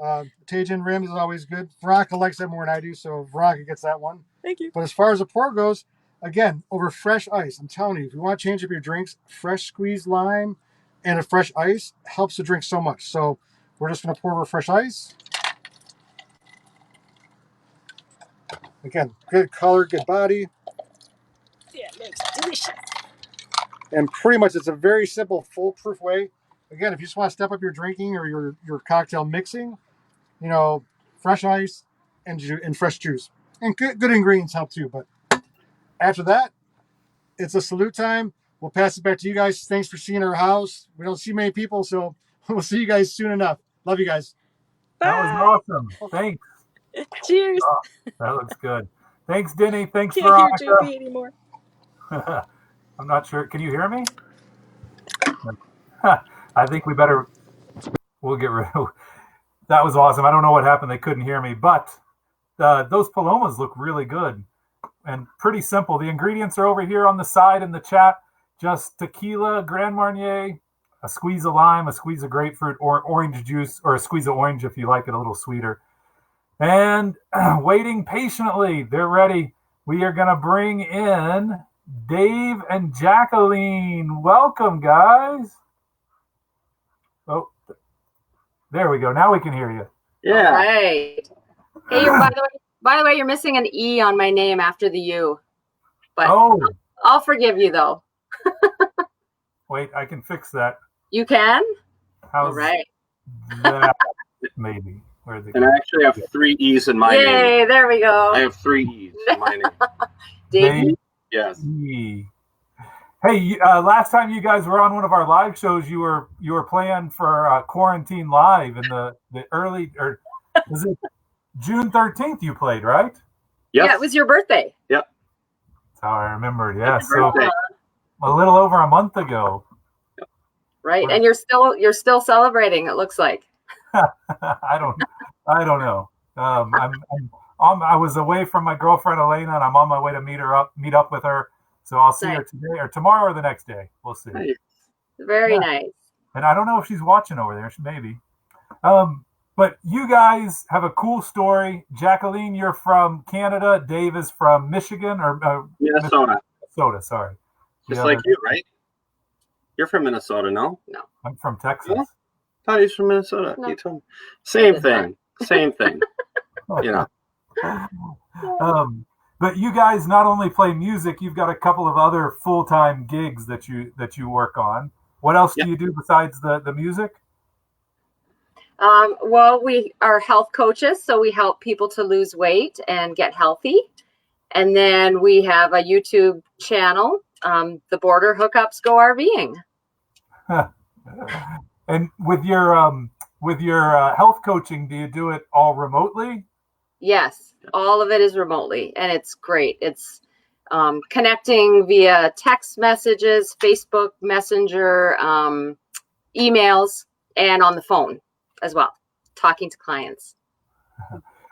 Tajin rim is always good. Veronica likes that more than I do, so Veronica gets that one. Thank you. But as far as the pour goes, again, over fresh ice. I'm telling you, if you want to change up your drinks, fresh squeezed lime and a fresh ice helps the drink so much. So we're just going to pour over fresh ice. Again, good color, good body. Yeah, it looks delicious. And pretty much it's a very simple, foolproof way. Again, if you just want to step up your drinking or your cocktail mixing, fresh ice and fresh juice. And good ingredients help too. But after that, it's a salute time. We'll pass it back to you guys. Thanks for seeing our house. We don't see many people, so we'll see you guys soon enough. Love you guys. Bye. That was awesome. Thanks. Cheers. Oh, that looks good. Thanks, Denny. Thanks, Can't Veronica. hear JP anymore. I'm not sure. Can you hear me? I think we'll get rid of that. Was awesome. I don't know what happened. They couldn't hear me, but those palomas look really good and pretty simple. The ingredients are over here on the side in the chat. Just tequila, Grand Marnier, a squeeze of lime, a squeeze of grapefruit, or orange juice, or a squeeze of orange if you like it a little sweeter. And waiting patiently, they're ready. We are going to bring in Dave and Jacqueline. Welcome, guys. Oh, there we go. Now we can hear you. Yeah. All right. Hey, by the way, you're missing an E on my name after the U. But I'll forgive you though. Wait, I can fix that. You can? How's All right. that? Maybe. Where'd they And go? I actually have 3 E's in my name. Yay, there we go. I have 3 E's in my name. Davey? Yes. Hey, last time you guys were on one of our live shows, you were playing for Quarantine Live in the early, or was it June 13th you played, right? Yep. Yeah, it was your birthday. Yep. That's how I remembered. Yeah, Happy so birthday. a little over a month ago. Right, and you're still celebrating. It looks like. I don't know. I was away from my girlfriend Elena, and I'm on my way to meet up with her. So I'll see her today or tomorrow or the next day. We'll see. Nice. Very nice. And I don't know if she's watching over there. Maybe. But you guys have a cool story. Jacqueline, you're from Canada. Dave is from Michigan or Minnesota. Minnesota, sorry. Just like you, right? You're from Minnesota, no? No. I'm from Texas. I thought he was from Minnesota. No. You told me. Same thing. Same thing. But you guys not only play music, you've got a couple of other full-time gigs that you work on. What else do you do besides the music? Well, we are health coaches, so we help people to lose weight and get healthy. And then we have a YouTube channel, The Border Hookups Go RVing. And with your health coaching, do you do it all remotely? Yes, all of it is remotely, and it's great. It's connecting via text messages, Facebook Messenger, emails, and on the phone as well, talking to clients.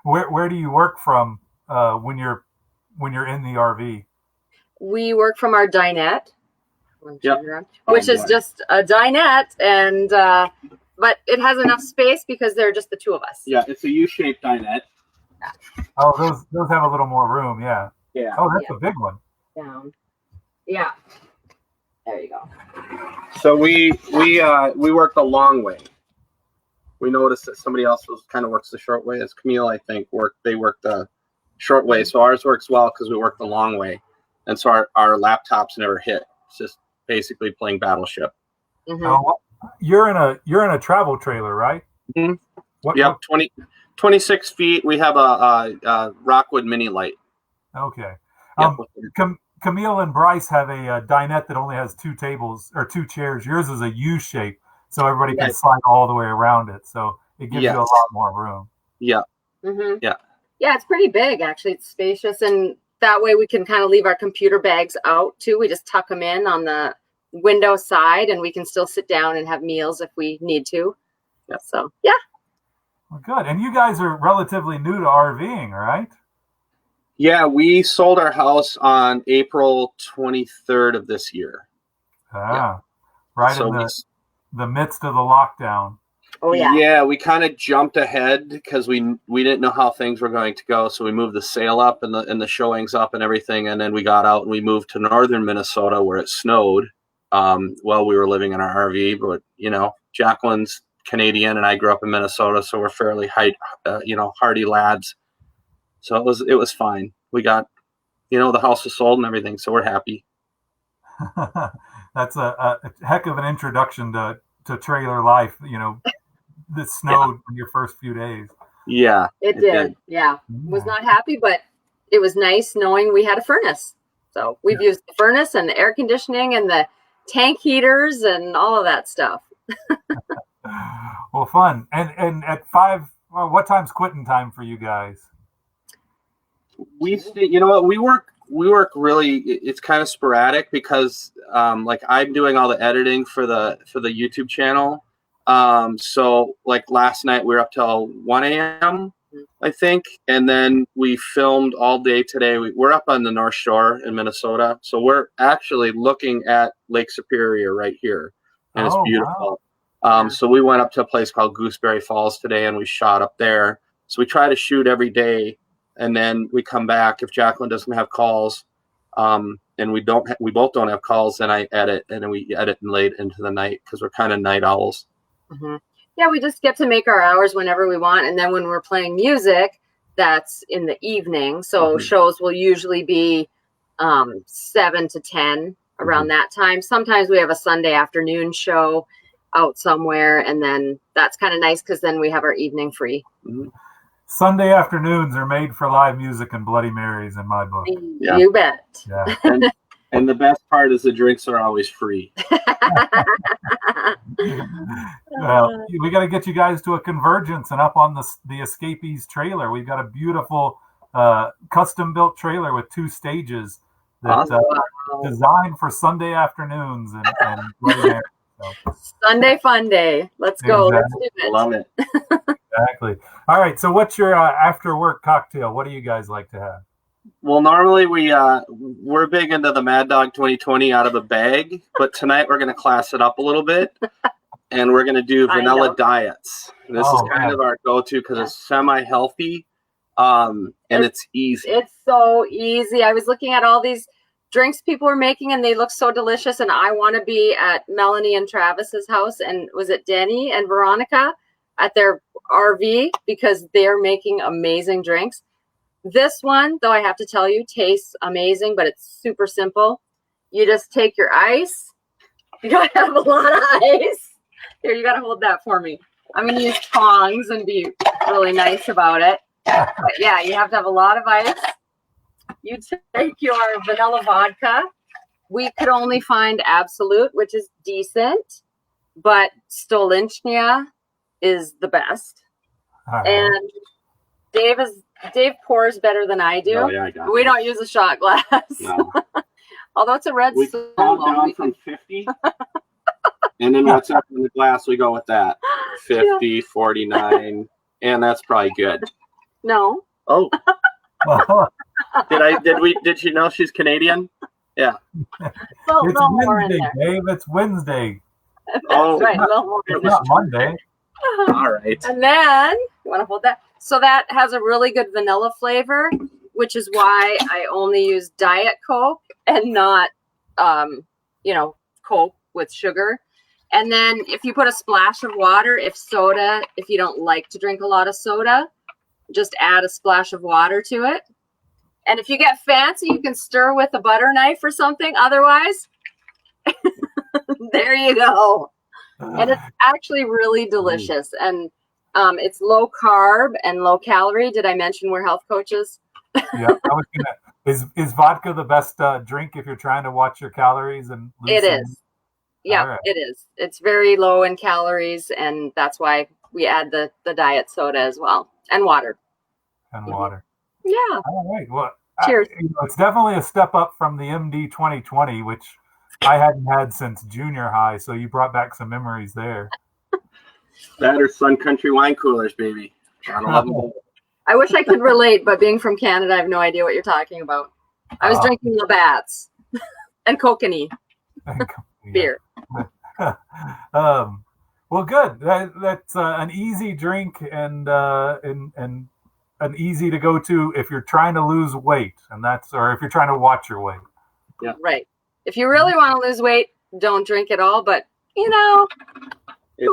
Where do you work from when you're in the RV? We work from our dinette, Yep. which is just a dinette, and but it has enough space because they're just the two of us. Yeah, it's a U-shaped dinette. Oh, those have a little more room. Yeah. Yeah. Oh, that's a big one. Down. Yeah. There you go. So we work the long way. We noticed that somebody else kind of works the short way. As Camille, I think, they work the short way. So ours works well because we work the long way, and so our laptops never hit. It's just basically playing Battleship. Mm-hmm. You're in a travel trailer, right? Mm-hmm. Yep, 26 feet. We have a Rockwood mini light. Okay. Yep. Camille and Bryce have a dinette that only has two tables or two chairs. Yours is a U shape, so everybody can slide all the way around it. So it gives you a lot more room. Yeah. Mm-hmm. Yeah. Yeah, it's pretty big actually. It's spacious, and that way we can kind of leave our computer bags out too. We just tuck them in on the window side, and we can still sit down and have meals if we need to. Yeah. So yeah. Well, good. And you guys are relatively new to RVing, right? Yeah, we sold our house on April 23rd of this year. Right so in the midst of the lockdown. Oh yeah. Yeah, we kind of jumped ahead because we didn't know how things were going to go, so we moved the sale up and the showings up and everything, and then we got out and we moved to northern Minnesota where it snowed while we were living in our RV. But Jacqueline's Canadian and I grew up in Minnesota, so we're fairly hardy lads. So it was fine. We got, the house was sold and everything, so we're happy. That's a heck of an introduction to trailer life. That snowed in your first few days. Yeah, it did. Yeah, was not happy, but it was nice knowing we had a furnace. So we've used the furnace and the air conditioning and the tank heaters and all of that stuff. Well, fun. And at 5, what time's quitting time for you guys? We work really, it's kind of sporadic because like I'm doing all the editing for the YouTube channel. So like last night we were up till 1 a.m. I think, and then we filmed all day today. We're up on the North Shore in Minnesota, so we're actually looking at Lake Superior right here, and it's beautiful. Wow. So we went up to a place called Gooseberry Falls today, and we shot up there. So we try to shoot every day. And then we come back if Jacqueline doesn't have calls, and we both don't have calls. Then I edit, and then we edit late into the night because we're kind of night owls. Mm-hmm. Yeah, we just get to make our hours whenever we want, and then when we're playing music, that's in the evening. So shows will usually be 7 to 10 around that time. Sometimes we have a Sunday afternoon show out somewhere, and then that's kind of nice because then we have our evening free. Mm-hmm. Sunday afternoons are made for live music and Bloody Marys in my book. Yeah. You bet. Yeah. And the best part is the drinks are always free. Well, we got to get you guys to a convergence and up on the Xscapers trailer. We've got a beautiful custom-built trailer with 2 stages that designed for Sunday afternoons and Bloody Marys. So. Sunday fun day. Let's go. Exactly. Let's do it. Love it. Exactly. All right. So what's your after work cocktail? What do you guys like to have? Well, normally we're big into the Mad Dog 2020 out of a bag, but tonight we're going to class it up a little bit, and we're going to do vanilla diets. This is kind of our go-to because it's semi-healthy, and it's easy. It's so easy. I was looking at all these drinks people were making, and they look so delicious, and I want to be at Melanie and Travis's house, and was it Denny and Veronica at their RV because they're making amazing drinks. This one, though, I have to tell you, tastes amazing, but it's super simple. You just take your ice. You gotta have a lot of ice. Here, you gotta hold that for me. I'm gonna use tongs and be really nice about it. But yeah, you have to have a lot of ice. You take your vanilla vodka. We could only find Absolute, which is decent, but Stolichnaya is the best. And Dave has Dave pours better than I do. Oh, yeah, I got We this. don't use a shot glass. No. Although it's a red We solo, count down from 50. And then what's up in the glass, we go with that. 50, 49. And that's probably good. No. Oh, did you know she's Canadian? Yeah. Well, It's no more in Wednesday, there. Dave. It's Wednesday. Oh, Right, a little more in It's there. not Monday. all right. And then you want to hold that. So that has a really good vanilla flavor, which is why I only use Diet Coke and not, Coke with sugar. And then if you put a splash of water, if you don't like to drink a lot of soda, just add a splash of water to it. And if you get fancy, you can stir with a butter knife or something. Otherwise, there you go. And it's actually really delicious. And it's low carb and low calorie. Did I mention we're health coaches? Yeah, I was gonna. Is vodka the best drink if you're trying to watch your calories and lose It some is. weight? Yeah, All right. it is. It's very low in calories, and that's why we add the diet soda as well, and water. And water. Yeah. All right. Well, Cheers. It's definitely a step up from the MD 2020, which I hadn't had since junior high. So you brought back some memories there. That or Sun Country wine coolers, baby. Gotta love them both. I wish I could relate, but being from Canada, I have no idea what you're talking about. I was drinking Labatt's and Kokanee beer. Well, good. That's an easy drink and an easy to go to if you're trying to lose weight, or if you're trying to watch your weight. Yeah. Right. If you really want to lose weight, don't drink at all. But who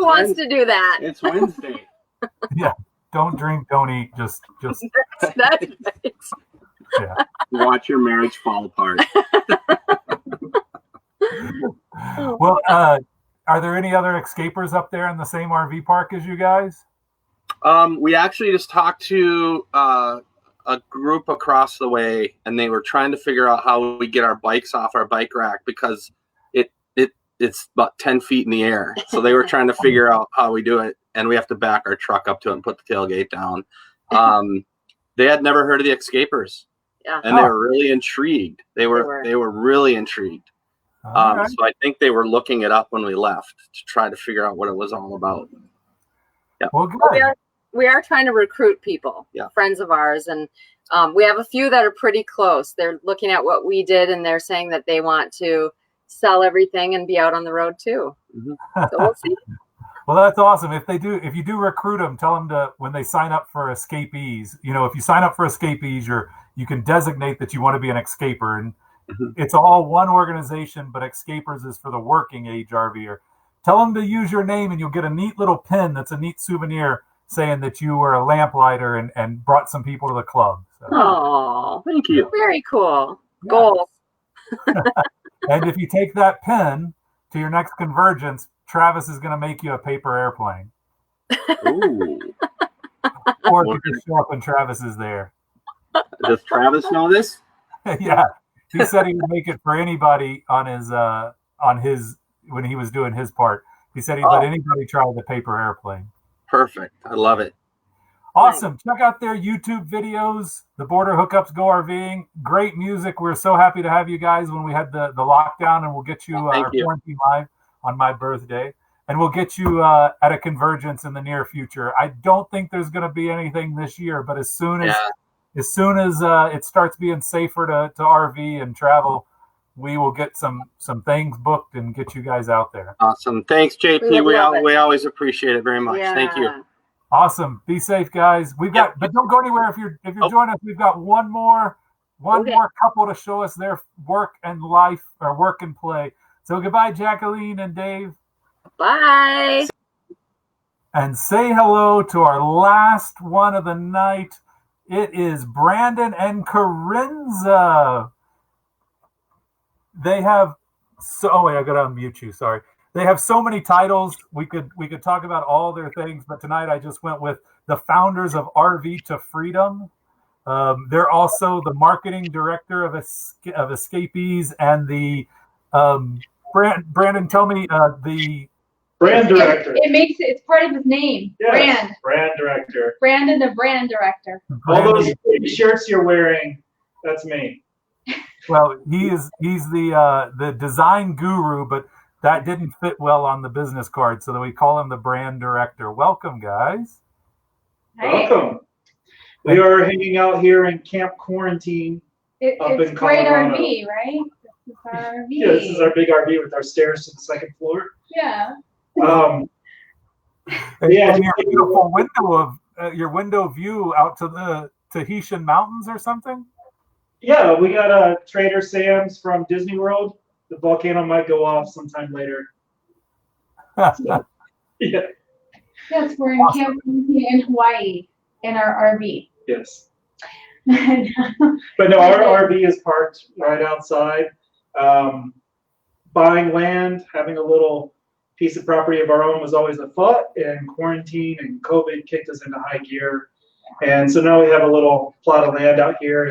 wants to do that? It's Wednesday. Yeah. Don't drink, don't eat. Just. That's right. Yeah. Watch your marriage fall apart. Well, are there any other Xscapers up there in the same RV park as you guys? We actually just talked to a group across the way, and they were trying to figure out how we get our bikes off our bike rack because it's about 10 feet in the air. So they were trying to figure out how we do it, and we have to back our truck up to it and put the tailgate down. They had never heard of the Xscapers, and they were really intrigued. They were really intrigued. Right. So I think they were looking it up when we left to try to figure out what it was all about. Yeah. Well, good. We are trying to recruit people, friends of ours, and we have a few that are pretty close. They're looking at what we did, and they're saying that they want to sell everything and be out on the road too. Mm-hmm. So we'll see. Well, that's awesome. If you do recruit them, tell them to, when they sign up for Xscapees, if you sign up for Xscapees, you can designate that you want to be an Xscaper, and it's all one organization, but Xscapers is for the working age RVer. Tell them to use your name, and you'll get a neat little pin that's a neat souvenir saying that you were a lamplighter and brought some people to the club. So. Oh, thank you. Very cool. Yeah. Goals. And if you take that pin to your next convergence, Travis is going to make you a paper airplane. Ooh. Or you can show up when Travis is there. Does Travis know this? Yeah. He said he would make it for anybody on his when he was doing his part. He said he'd let anybody try the paper airplane. Perfect. I love it. Awesome. Check out their YouTube videos, The Border Hookups Go RVing. Great music. We're so happy to have you guys when we had the lockdown, and we'll get you our quarantine live on my birthday. And we'll get you at a convergence in the near future. I don't think there's going to be anything this year, but as soon as it starts being safer to RV and travel, we will get some things booked and get you guys out there. Awesome. Thanks, JP. We always appreciate it very much. Yeah. Thank you. But don't go anywhere if you're joining us. We've got one more couple to show us their work and life, or work and play. So goodbye, Jacqueline and Dave. Bye. And say hello to our last one of the night. It is Brandon and Corinza. They have I got to unmute you. Sorry. They have so many titles. We could talk about all their things, but tonight I just went with the founders of RV to Freedom. They're also the marketing director of Xscapees and the Brandon. Tell me Brand director. It makes it. It's part of his name. Yes, brand director. Brandon, the brand director. All those shirts you're wearing, that's me. Well, he's the design guru, but that didn't fit well on the business card, so that we call him the brand director. Welcome, guys. Welcome. We are hanging out here in Camp Quarantine up It's in great Colorado. RV, right? This is our RV. Yeah, this is our big RV with our stairs to the second floor. Yeah. And Yeah, your beautiful window of your window view out to the Tahitian mountains or something. yeah, we got a Trader Sam's from Disney World. The volcano might go off sometime later. So, yeah. Yes, we're in Camp in Hawaii in our RV. Yes. But no, our RV is parked right outside. Buying land, having a little piece of property of our own was always a thought, and quarantine and COVID kicked us into high gear. And so now we have a little plot of land out here,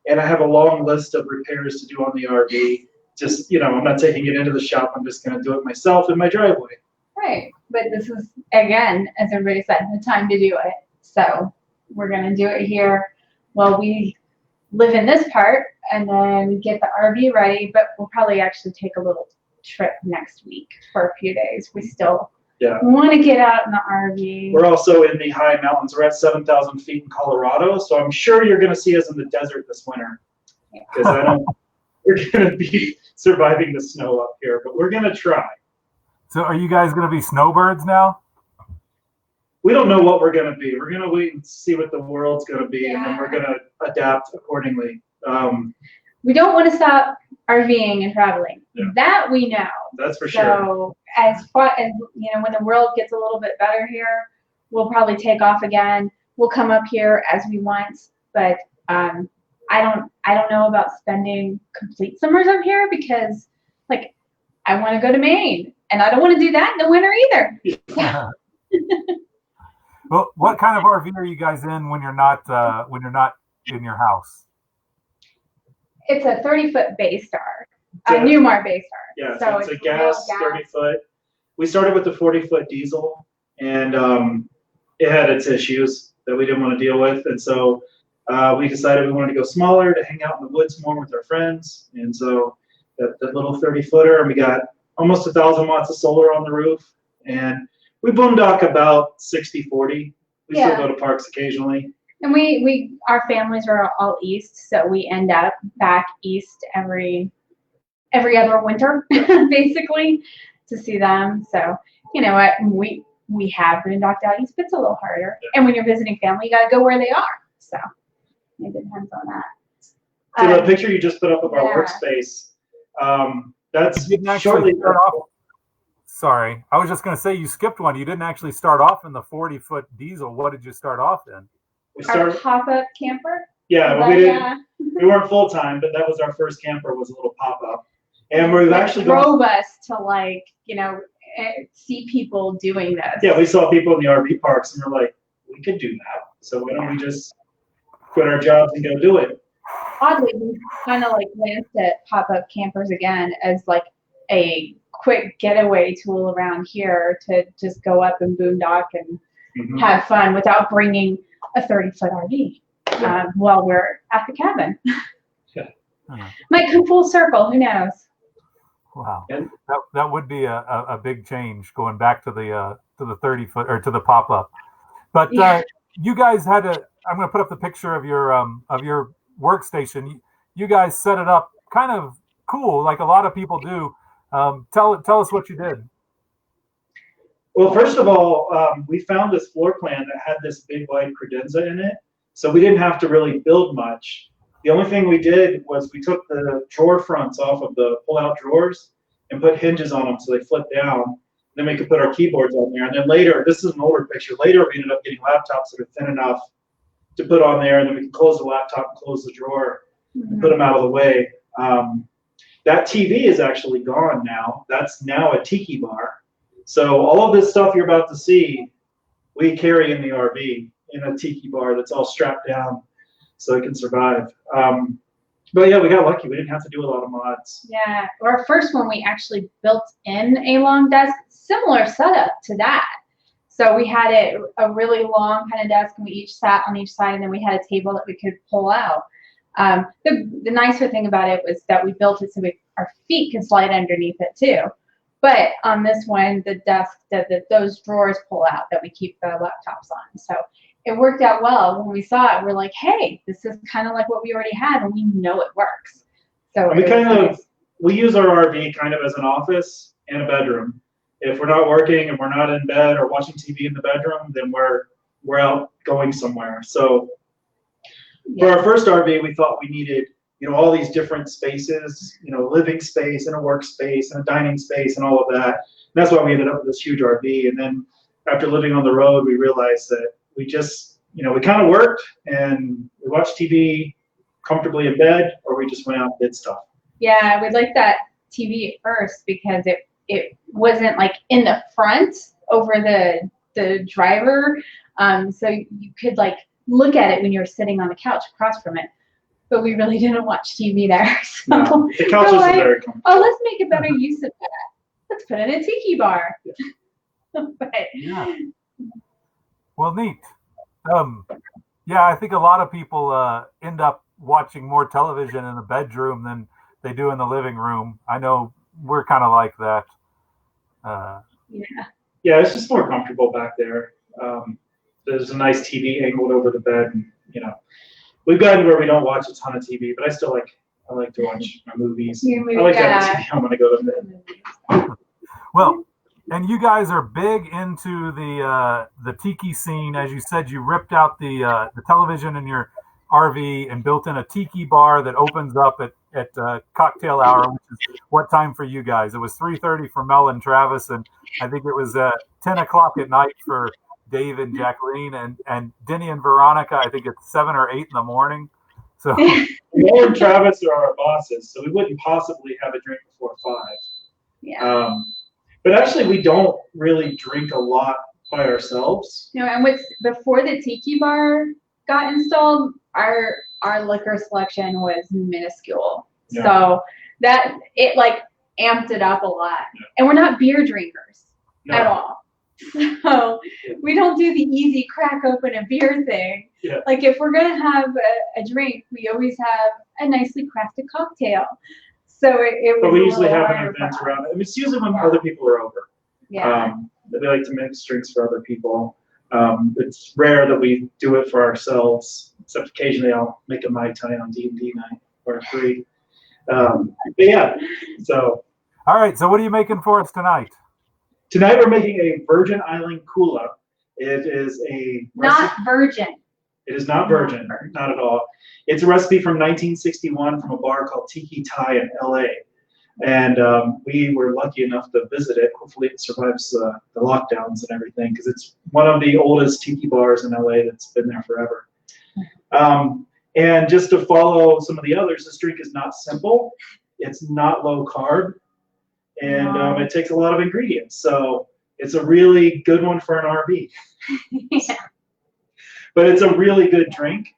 and I have a long list of repairs to do on the RV. Just, I'm not taking it into the shop. I'm just going to do it myself in my driveway. Right. But this is, again, as everybody said, the time to do it. So we're going to do it here while we live in this part and then get the RV ready. But we'll probably actually take a little trip next week for a few days. We still want to get out in the RV. We're also in the high mountains. We're at 7,000 feet in Colorado. So I'm sure you're going to see us in the desert this winter. Because we're going to be surviving the snow up here, but we're going to try. So are you guys going to be snowbirds now? We don't know what we're going to be. We're going to wait and see what the world's going to be, and then we're going to adapt accordingly. We don't want to stop RVing and traveling. Yeah. That we know. That's for sure. So as far as, when the world gets a little bit better here, we'll probably take off again. We'll come up here as we want, but I don't know about spending complete summers up here because, I want to go to Maine, and I don't want to do that in the winter either. Well, what kind of RV are you guys in when you're not in your house? It's a 30-foot Baystar, a Newmar Baystar. Yeah, so it's a gas 30-foot. We started with the 40-foot diesel, and it had its issues that we didn't want to deal with, and so we decided we wanted to go smaller to hang out in the woods more with our friends, and so that little 30-footer, and we got almost 1,000 watts of solar on the roof, and we boondock about 60-40. We still go to parks occasionally. And our families are all east, so we end up back east every other winter, basically, to see them. So, you know what, we have been docked out east, but it's a little harder. Yeah. And when you're visiting family, you got to go where they are. So it depends on that. So the picture you just put up of our workspace, that's shortly start off. Sorry, I was just going to say you skipped one. You didn't actually start off in the 40-foot diesel. What did you start off in? Our pop-up camper. Yeah, well, we weren't full time, but that was our first camper. Was a little pop-up, and we've actually drove us to see people doing this. Yeah, we saw people in the RV parks, and we're like, we could do that. So why don't we just quit our jobs and go do it? Oddly, we kind of glanced at pop-up campers again as a quick getaway tool around here to just go up and boondock and have fun without bringing a 30-foot RV while we're at the cabin. Yeah. Might come full circle. Who knows? Wow, that would be a big change going back to the 30-foot or to the pop-up. But you guys had I'm going to put up the picture of your workstation. You guys set it up kind of cool, like a lot of people do. Tell us what you did. Well, first of all, we found this floor plan that had this big white credenza in it, so we didn't have to really build much. The only thing we did was we took the drawer fronts off of the pull-out drawers and put hinges on them so they flip down. Then we could put our keyboards on there. And then later, this is an older picture, later we ended up getting laptops that are thin enough to put on there, and then we can close the laptop and close the drawer and put them out of the way. That TV is actually gone now. That's now a tiki bar. So all of this stuff you're about to see, we carry in the RV in a tiki bar that's all strapped down so it can survive. But yeah, we got lucky. We didn't have to do a lot of mods. Yeah, our first one we actually built in a long desk, similar setup to that. So we had a really long kind of desk, and we each sat on each side, and then we had a table that we could pull out. The nicer thing about it was that we built it so our feet could slide underneath it too. But on this one, the desk, those drawers pull out that we keep the laptops on. So it worked out well. When we saw it, we're like, hey, this is kind of like what we already had, and we know it works. So we use our RV kind of as an office and a bedroom. If we're not working and we're not in bed or watching TV in the bedroom, then we're out going somewhere. So for our first RV, we thought we needed, all these different spaces, living space and a workspace and a dining space and all of that. And that's why we ended up with this huge RV. And then after living on the road, we realized that we just, we kind of worked and we watched TV comfortably in bed, or we just went out and did stuff. Yeah, we liked that TV at first because it wasn't like in the front over the driver. So you could like look at it when you were sitting on the couch across from it. But we really didn't watch TV there. So no, the couch isn't very comfortable. Oh, let's make a better use of that. Let's put in a tiki bar. But, yeah. Well, neat. Yeah, I think a lot of people end up watching more television in the bedroom than they do in the living room. I know we're kind of like that. Yeah, it's just more comfortable back there. There's a nice TV angled over the bed, and we've gotten where we don't watch a ton of TV, but I like to watch my movies. I like to have a TV on when I go to bed. Well, and you guys are big into the tiki scene. As you said, you ripped out the television in your RV and built in a tiki bar that opens up at cocktail hour, which is what time for you guys? It was 3:30 for Mel and Travis, and I think it was 10 o'clock at night for Dave and Jacqueline, and Denny and Veronica. I think it's 7 or 8 in the morning. So Mel and Travis are our bosses, so we wouldn't possibly have a drink before 5. Yeah. But actually, we don't really drink a lot by ourselves. And before the tiki bar got installed, our liquor selection was minuscule. Yeah. So that it like amped it up a lot. Yeah. And we're not beer drinkers at all. So we don't do the easy crack open a beer thing. Yeah. Like if we're gonna have a drink, we always have a nicely crafted cocktail. So but we usually have an event around it. I mean, it's usually when other people are over. Yeah. They like to mix drinks for other people. It's rare that we do it for ourselves, except occasionally I'll make a Mai Tai on D&D night or free. But yeah, so. All right, so what are you making for us tonight? Tonight we're making a Virgin Island Kula. It is not virgin. It is not virgin, not at all. It's a recipe from 1961 from a bar called Tiki Thai in LA. And we were lucky enough to visit it. Hopefully it survives the lockdowns and everything, because it's one of the oldest tiki bars in LA that's been there forever. And just to follow some of the others, this drink is not simple. It's not low carb. And it takes a lot of ingredients. So it's a really good one for an RV. Yeah. But it's a really good drink.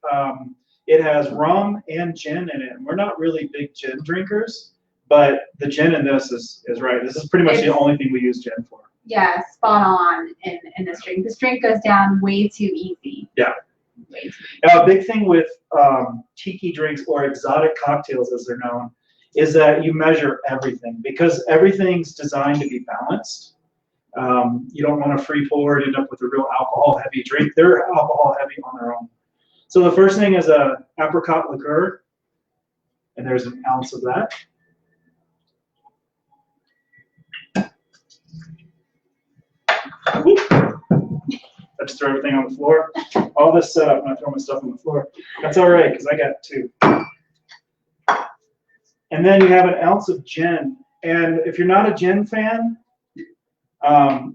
It has rum and gin in it. And we're not really big gin drinkers, but the gin in this is right. This is pretty much the only thing we use gin for. Yeah, spot on in this drink. This drink goes down way too easy. Yeah. Way too easy. Now, a big thing with tiki drinks or exotic cocktails, as they're known, is that you measure everything, because everything's designed to be balanced. You don't want to free pour and end up with a real alcohol-heavy drink. They're alcohol-heavy on their own. So the first thing is a apricot liqueur, and there's an ounce of that. I just throw everything on the floor. All this setup, and I throw my stuff on the floor. That's all right, because I got 2. And then you have an ounce of gin. And if you're not a gin fan,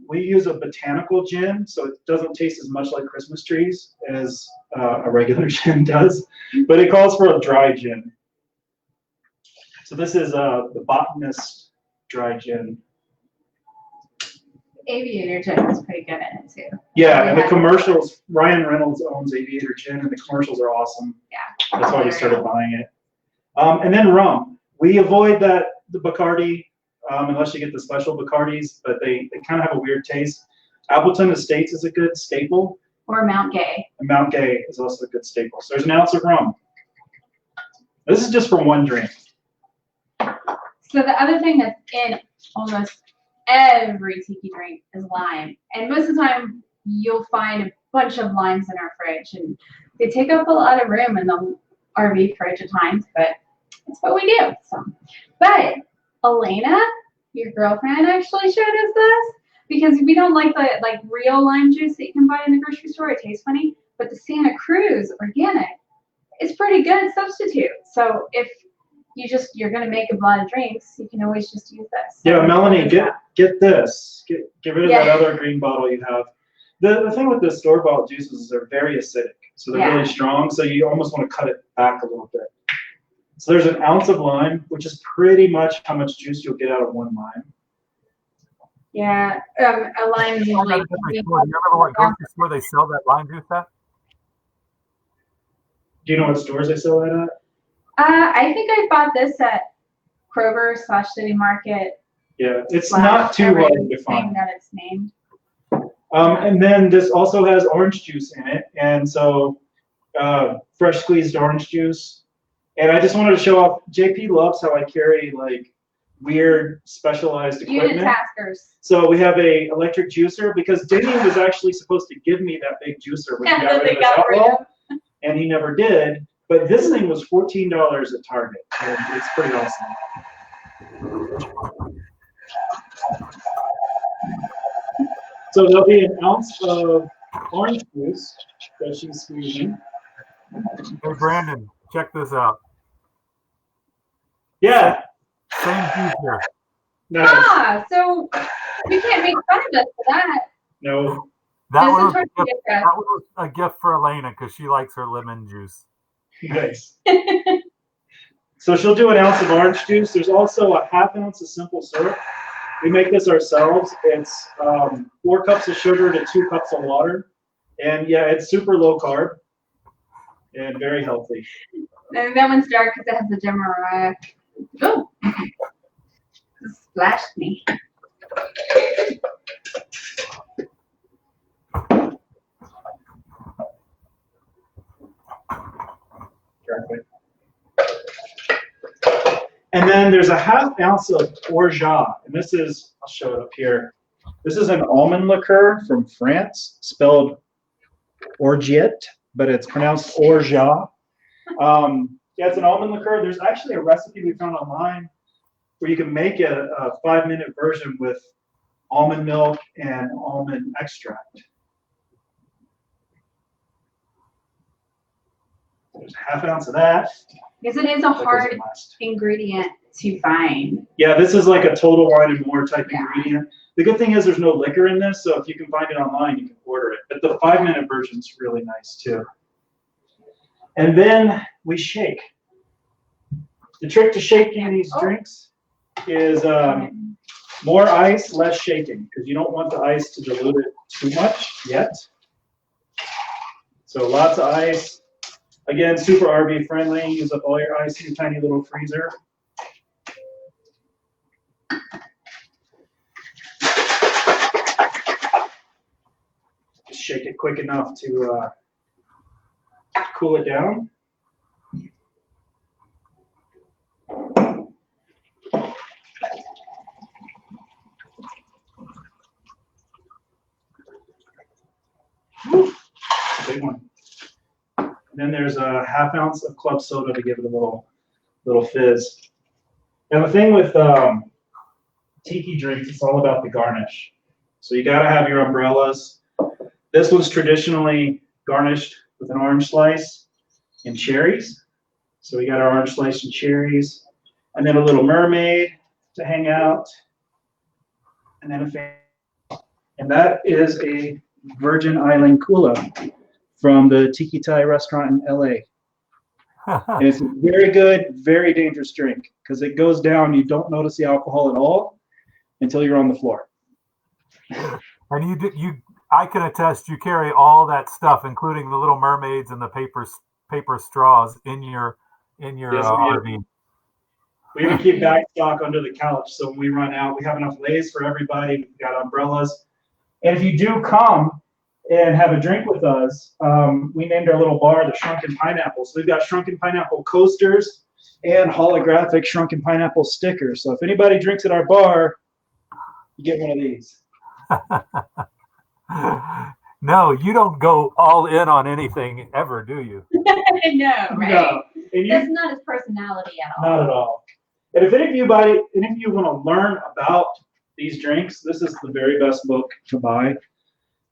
we use a botanical gin, so it doesn't taste as much like Christmas trees as a regular gin does. But it calls for a dry gin. So this is the Botanist dry gin. Aviator gin is pretty good in it too. Yeah, and the commercials, Ryan Reynolds owns Aviator Gin, and the commercials are awesome. Yeah. That's why we started buying it. And then rum. We avoid the Bacardi unless you get the special Bacardis, but they kind of have a weird taste. Appleton Estates is a good staple. Or Mount Gay. And Mount Gay is also a good staple. So there's an ounce of rum. This is just for one drink. So the other thing that's in almost every tiki drink is lime. And most of the time, you'll find a bunch of limes in our fridge. And they take up a lot of room in the RV fridge at times, but that's what we do. So, but Elena, your girlfriend, actually showed us this because we don't like the real lime juice that you can buy in the grocery store. It tastes funny, but the Santa Cruz organic is pretty good substitute. So if you're gonna make a lot of drinks, you can always just use this. Yeah, Melanie, get this. Get rid of that other green bottle you have. The thing with the store-bought juices is they're very acidic, so they're really strong. So you almost want to cut it back a little bit. So there's an ounce of lime, which is pretty much how much juice you'll get out of one lime. Yeah, a lime is only. You remember what grocery store they sell that lime juice at? Do you know what stores they sell that at? I think I bought this at Kroger/City Market. Yeah, it's not too hard to find. That it's named. And then this also has orange juice in it, and so fresh squeezed orange juice. And I just wanted to show off. JP loves how I carry like weird specialized equipment. Unit taskers. So we have a electric juicer because Denny was actually supposed to give me that big juicer when he got rid of his outlaw, and he never did. But this thing was $14 at Target, and it's pretty awesome. So there'll be an ounce of orange juice that she's squeezing. Hey, Brandon, check this out. Yeah. Same juice here. Nice. Ah, so you can't make fun of us for that. No. That was a gift for Elena because she likes her lemon juice. Nice. So she'll do an ounce of orange juice. There's also a half ounce of simple syrup. We make this ourselves. It's 4 cups of sugar to 2 cups of water. And yeah, it's super low carb and very healthy. And that one's dark because it has the dimmer. Oh, it splashed me. And then there's a half ounce of orgeat, and this is, I'll show it up here. This is an almond liqueur from France, spelled orgeat, but it's pronounced orgeat. Yeah, it's an almond liqueur. There's actually a recipe we found online where you can make a 5-minute version with almond milk and almond extract. There's a half ounce of that. Because it is a hard ingredient to find. Yeah, this is like a Total Wine and More type ingredient. The good thing is there's no liquor in this, so if you can find it online, you can order it. But the 5-minute version is really nice too. And then we shake. The trick to shaking these drinks is more ice, less shaking, because you don't want the ice to dilute it too much yet. So lots of ice. Again, super RV friendly. Use up all your ice in your tiny little freezer. Just shake it quick enough to cool it down. Woo, big one. Then there's a half ounce of club soda to give it a little fizz. And the thing with tiki drinks, it's all about the garnish. So you got to have your umbrellas. This one's traditionally garnished with an orange slice and cherries. So we got our orange slice and cherries, and then a little mermaid to hang out, and then a fan. And that is a Virgin Island Kula from the Tiki Thai restaurant in LA. And it's a very good, very dangerous drink because it goes down. You don't notice the alcohol at all until you're on the floor. And I can attest, you carry all that stuff, including the little mermaids and the paper straws, in your in your Yes, we do. RV. We even keep back stock under the couch, so when we run out, we have enough lays for everybody. We've got umbrellas. And if you do come and have a drink with us, we named our little bar the Shrunken Pineapple. So we've got Shrunken Pineapple coasters and holographic Shrunken Pineapple stickers. So if anybody drinks at our bar, you get one of these. No, you don't go all in on anything ever, do you? No, right? No. And That's not his personality at all. not at all. And if any of you want to learn about these drinks, this is the very best book to buy.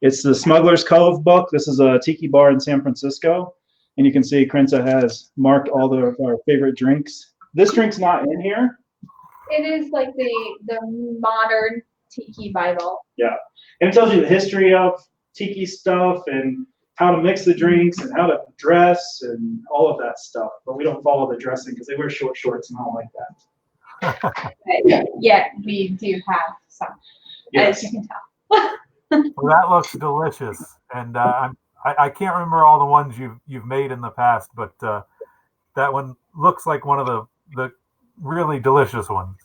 It's the Smuggler's Cove book. This is a tiki bar in San Francisco. And you can see Krinza has marked all of our favorite drinks. This drink's not in here. It is like the modern tiki Bible. Yeah. And it tells you the history of tiki stuff and how to mix the drinks and how to dress and all of that stuff. But we don't follow the dressing because they wear short shorts and all like that. But yeah, we do have some, Yes. as you can tell. Well, that looks delicious, and I can't remember all the ones you've made in the past, but that one looks like one of the really delicious ones.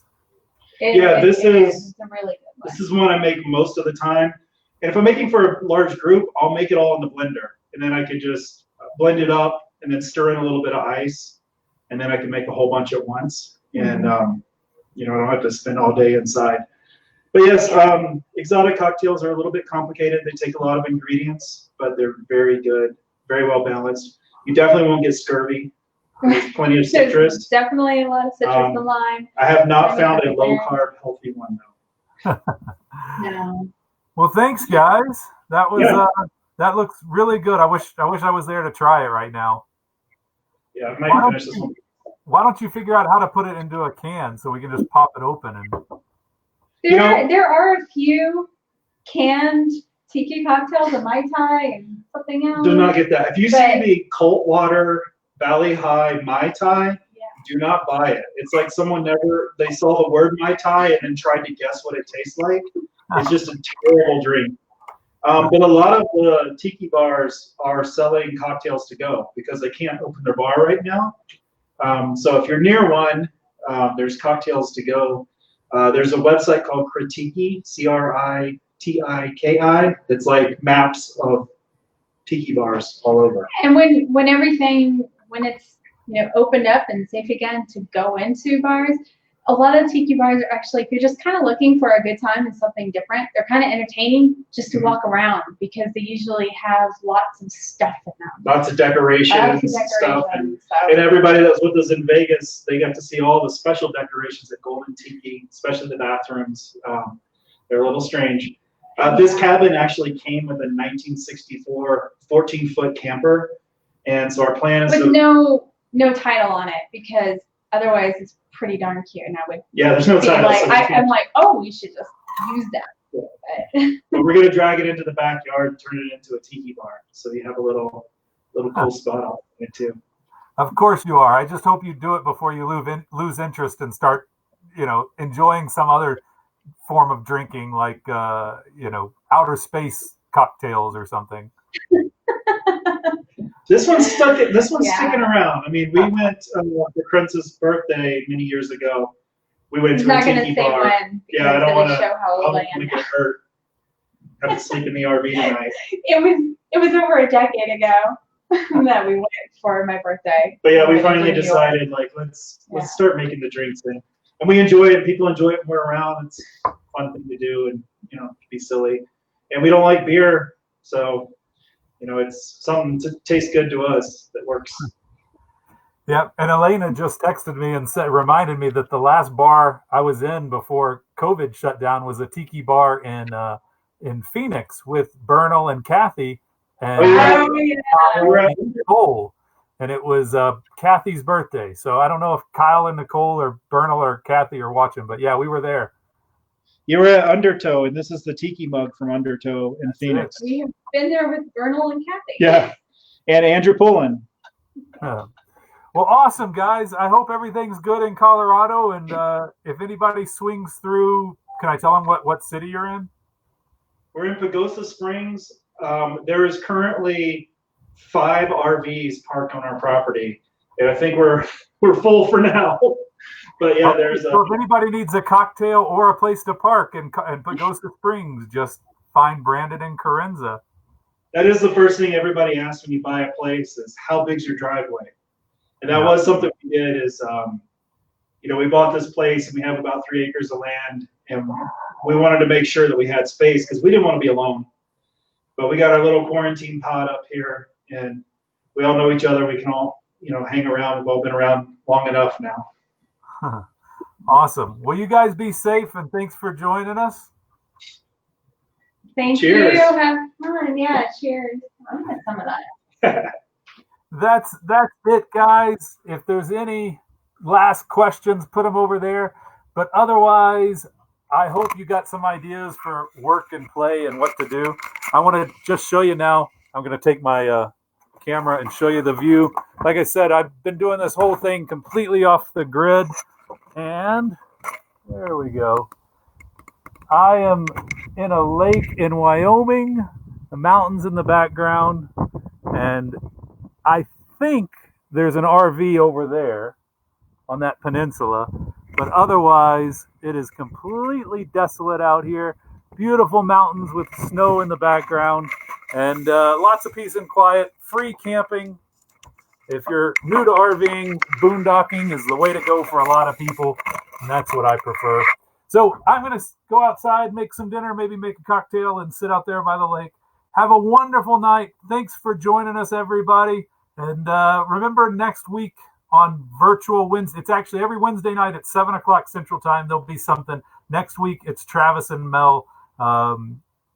This is it's a really good one. This is one I make most of the time. And if I'm making for a large group, I'll make it all in the blender. And then I could just blend it up and then stir in a little bit of ice. And then I can make a whole bunch at once. And, I don't have to spend all day inside. But yes, exotic cocktails are a little bit complicated. They take a lot of ingredients, but they're very good, very well balanced. You definitely won't get scurvy. There's plenty of There's citrus. definitely a lot of citrus and lime. I have not found a Everything. low-carb healthy one, though. No. Well, thanks, guys. That was that looks really good. I wish I was there to try it right now. Yeah, I might finish this one. Why don't you figure out how to put it into a can so we can just pop it open and There are a few canned tiki cocktails, a Mai Tai and something else. Do not get that. If you see the Colt Water Valley High Mai Tai, do not buy it. It's like they saw the word Mai Tai and then tried to guess what it tastes like. It's just a terrible drink. But a lot of the tiki bars are selling cocktails to go because they can't open their bar right now. So if you're near one, there's cocktails to go. There's a website called Critiki, Critiki, that's like maps of tiki bars all over. And when it's opened up and safe again to go into bars, a lot of tiki bars are actually, if you're just kind of looking for a good time and something different, they're kind of entertaining just to walk around because they usually have lots of stuff in them. Lots of decorations, stuff. And everybody that was with us in Vegas, they got to see all the special decorations at Golden Tiki, especially the bathrooms. They're a little strange. This cabin actually came with a 1964 14-foot camper. And so our plan is with no title on it because otherwise it's pretty darn cute. And I would there's no title. I'm like, oh, we should just use that. Yeah. But we're gonna drag it into the backyard and turn it into a tiki bar. So you have a little cool spot on it too. Of course you are. I just hope you do it before you lose interest and start, enjoying some other form of drinking, like outer space cocktails or something. This one's sticking around. I mean, we went for Krinza's birthday many years ago. We went to a tiki bar. I don't want to get hurt. Have to sleep in the RV tonight. It was over a decade ago that we went for my birthday. But yeah, we finally decided let's start making the drinks and we enjoy it. People enjoy it when we're around. It's a fun thing to do and be silly. And we don't like beer, so it's something to taste good to us that works. Yeah, and Elena just texted me and reminded me that the last bar I was in before COVID shut down was a tiki bar in Phoenix with Bernal and Kathy and Nicole, and it was Kathy's birthday. So I don't know if Kyle and Nicole or Bernal or Kathy are watching, but yeah, we were there. You were at Undertow, and this is the tiki mug from Undertow in Phoenix. We have been there with Bernal and Kathy. Yeah, and Andrew Pullen. Well, awesome, guys. I hope everything's good in Colorado, and if anybody swings through, can I tell them what city you're in? We're in Pagosa Springs. There is currently 5 RVs parked on our property, I think we're full for now. But yeah, there's so if anybody needs a cocktail or a place to park and goes to Springs, just find Brandon and Carenza. that is the first thing everybody asks when you buy a place is how big's your driveway? And that was something we did is, we bought this place and we have about 3 acres of land, and we wanted to make sure that we had space because we didn't want to be alone. But we got our little quarantine pod up here, and we all know each other. We can all, hang around. We've all been around long enough now. Awesome. Well, you guys be safe, and thanks for joining us. Thank Cheers. you. Have fun. Yeah, cheers. I'm gonna get some of that. That's it, guys. If there's any last questions, put them over there. But otherwise, I hope you got some ideas for work and play and what to do. I want to just show you now. I'm going to take my camera and show you the view. Like I said, I've been doing this whole thing completely off the grid. And there we go. I am in a lake in Wyoming, the mountains in the background, and I think there's an RV over there on that peninsula, but otherwise it is completely desolate out here. Beautiful mountains with snow in the background, and lots of peace and quiet. Free camping. If you're new to RVing, boondocking is the way to go for a lot of people, and that's what I prefer. So I'm going to go outside, make some dinner, maybe make a cocktail, and sit out there by the lake. Have a wonderful night. Thanks for joining us, everybody. And remember, next week on Virtual Wednesday, it's actually every Wednesday night at 7 o'clock Central Time, there'll be something. Next week, it's Travis and Mel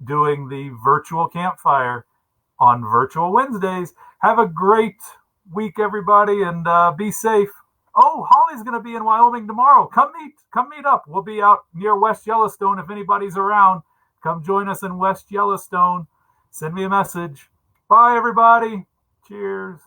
doing the virtual campfire on Virtual Wednesdays. Have a great week, everybody, and be safe. Oh, Holly's going to be in Wyoming tomorrow. Come meet up. We'll be out near West Yellowstone. If anybody's around, come join us in West Yellowstone. Send me a message. Bye, everybody. Cheers.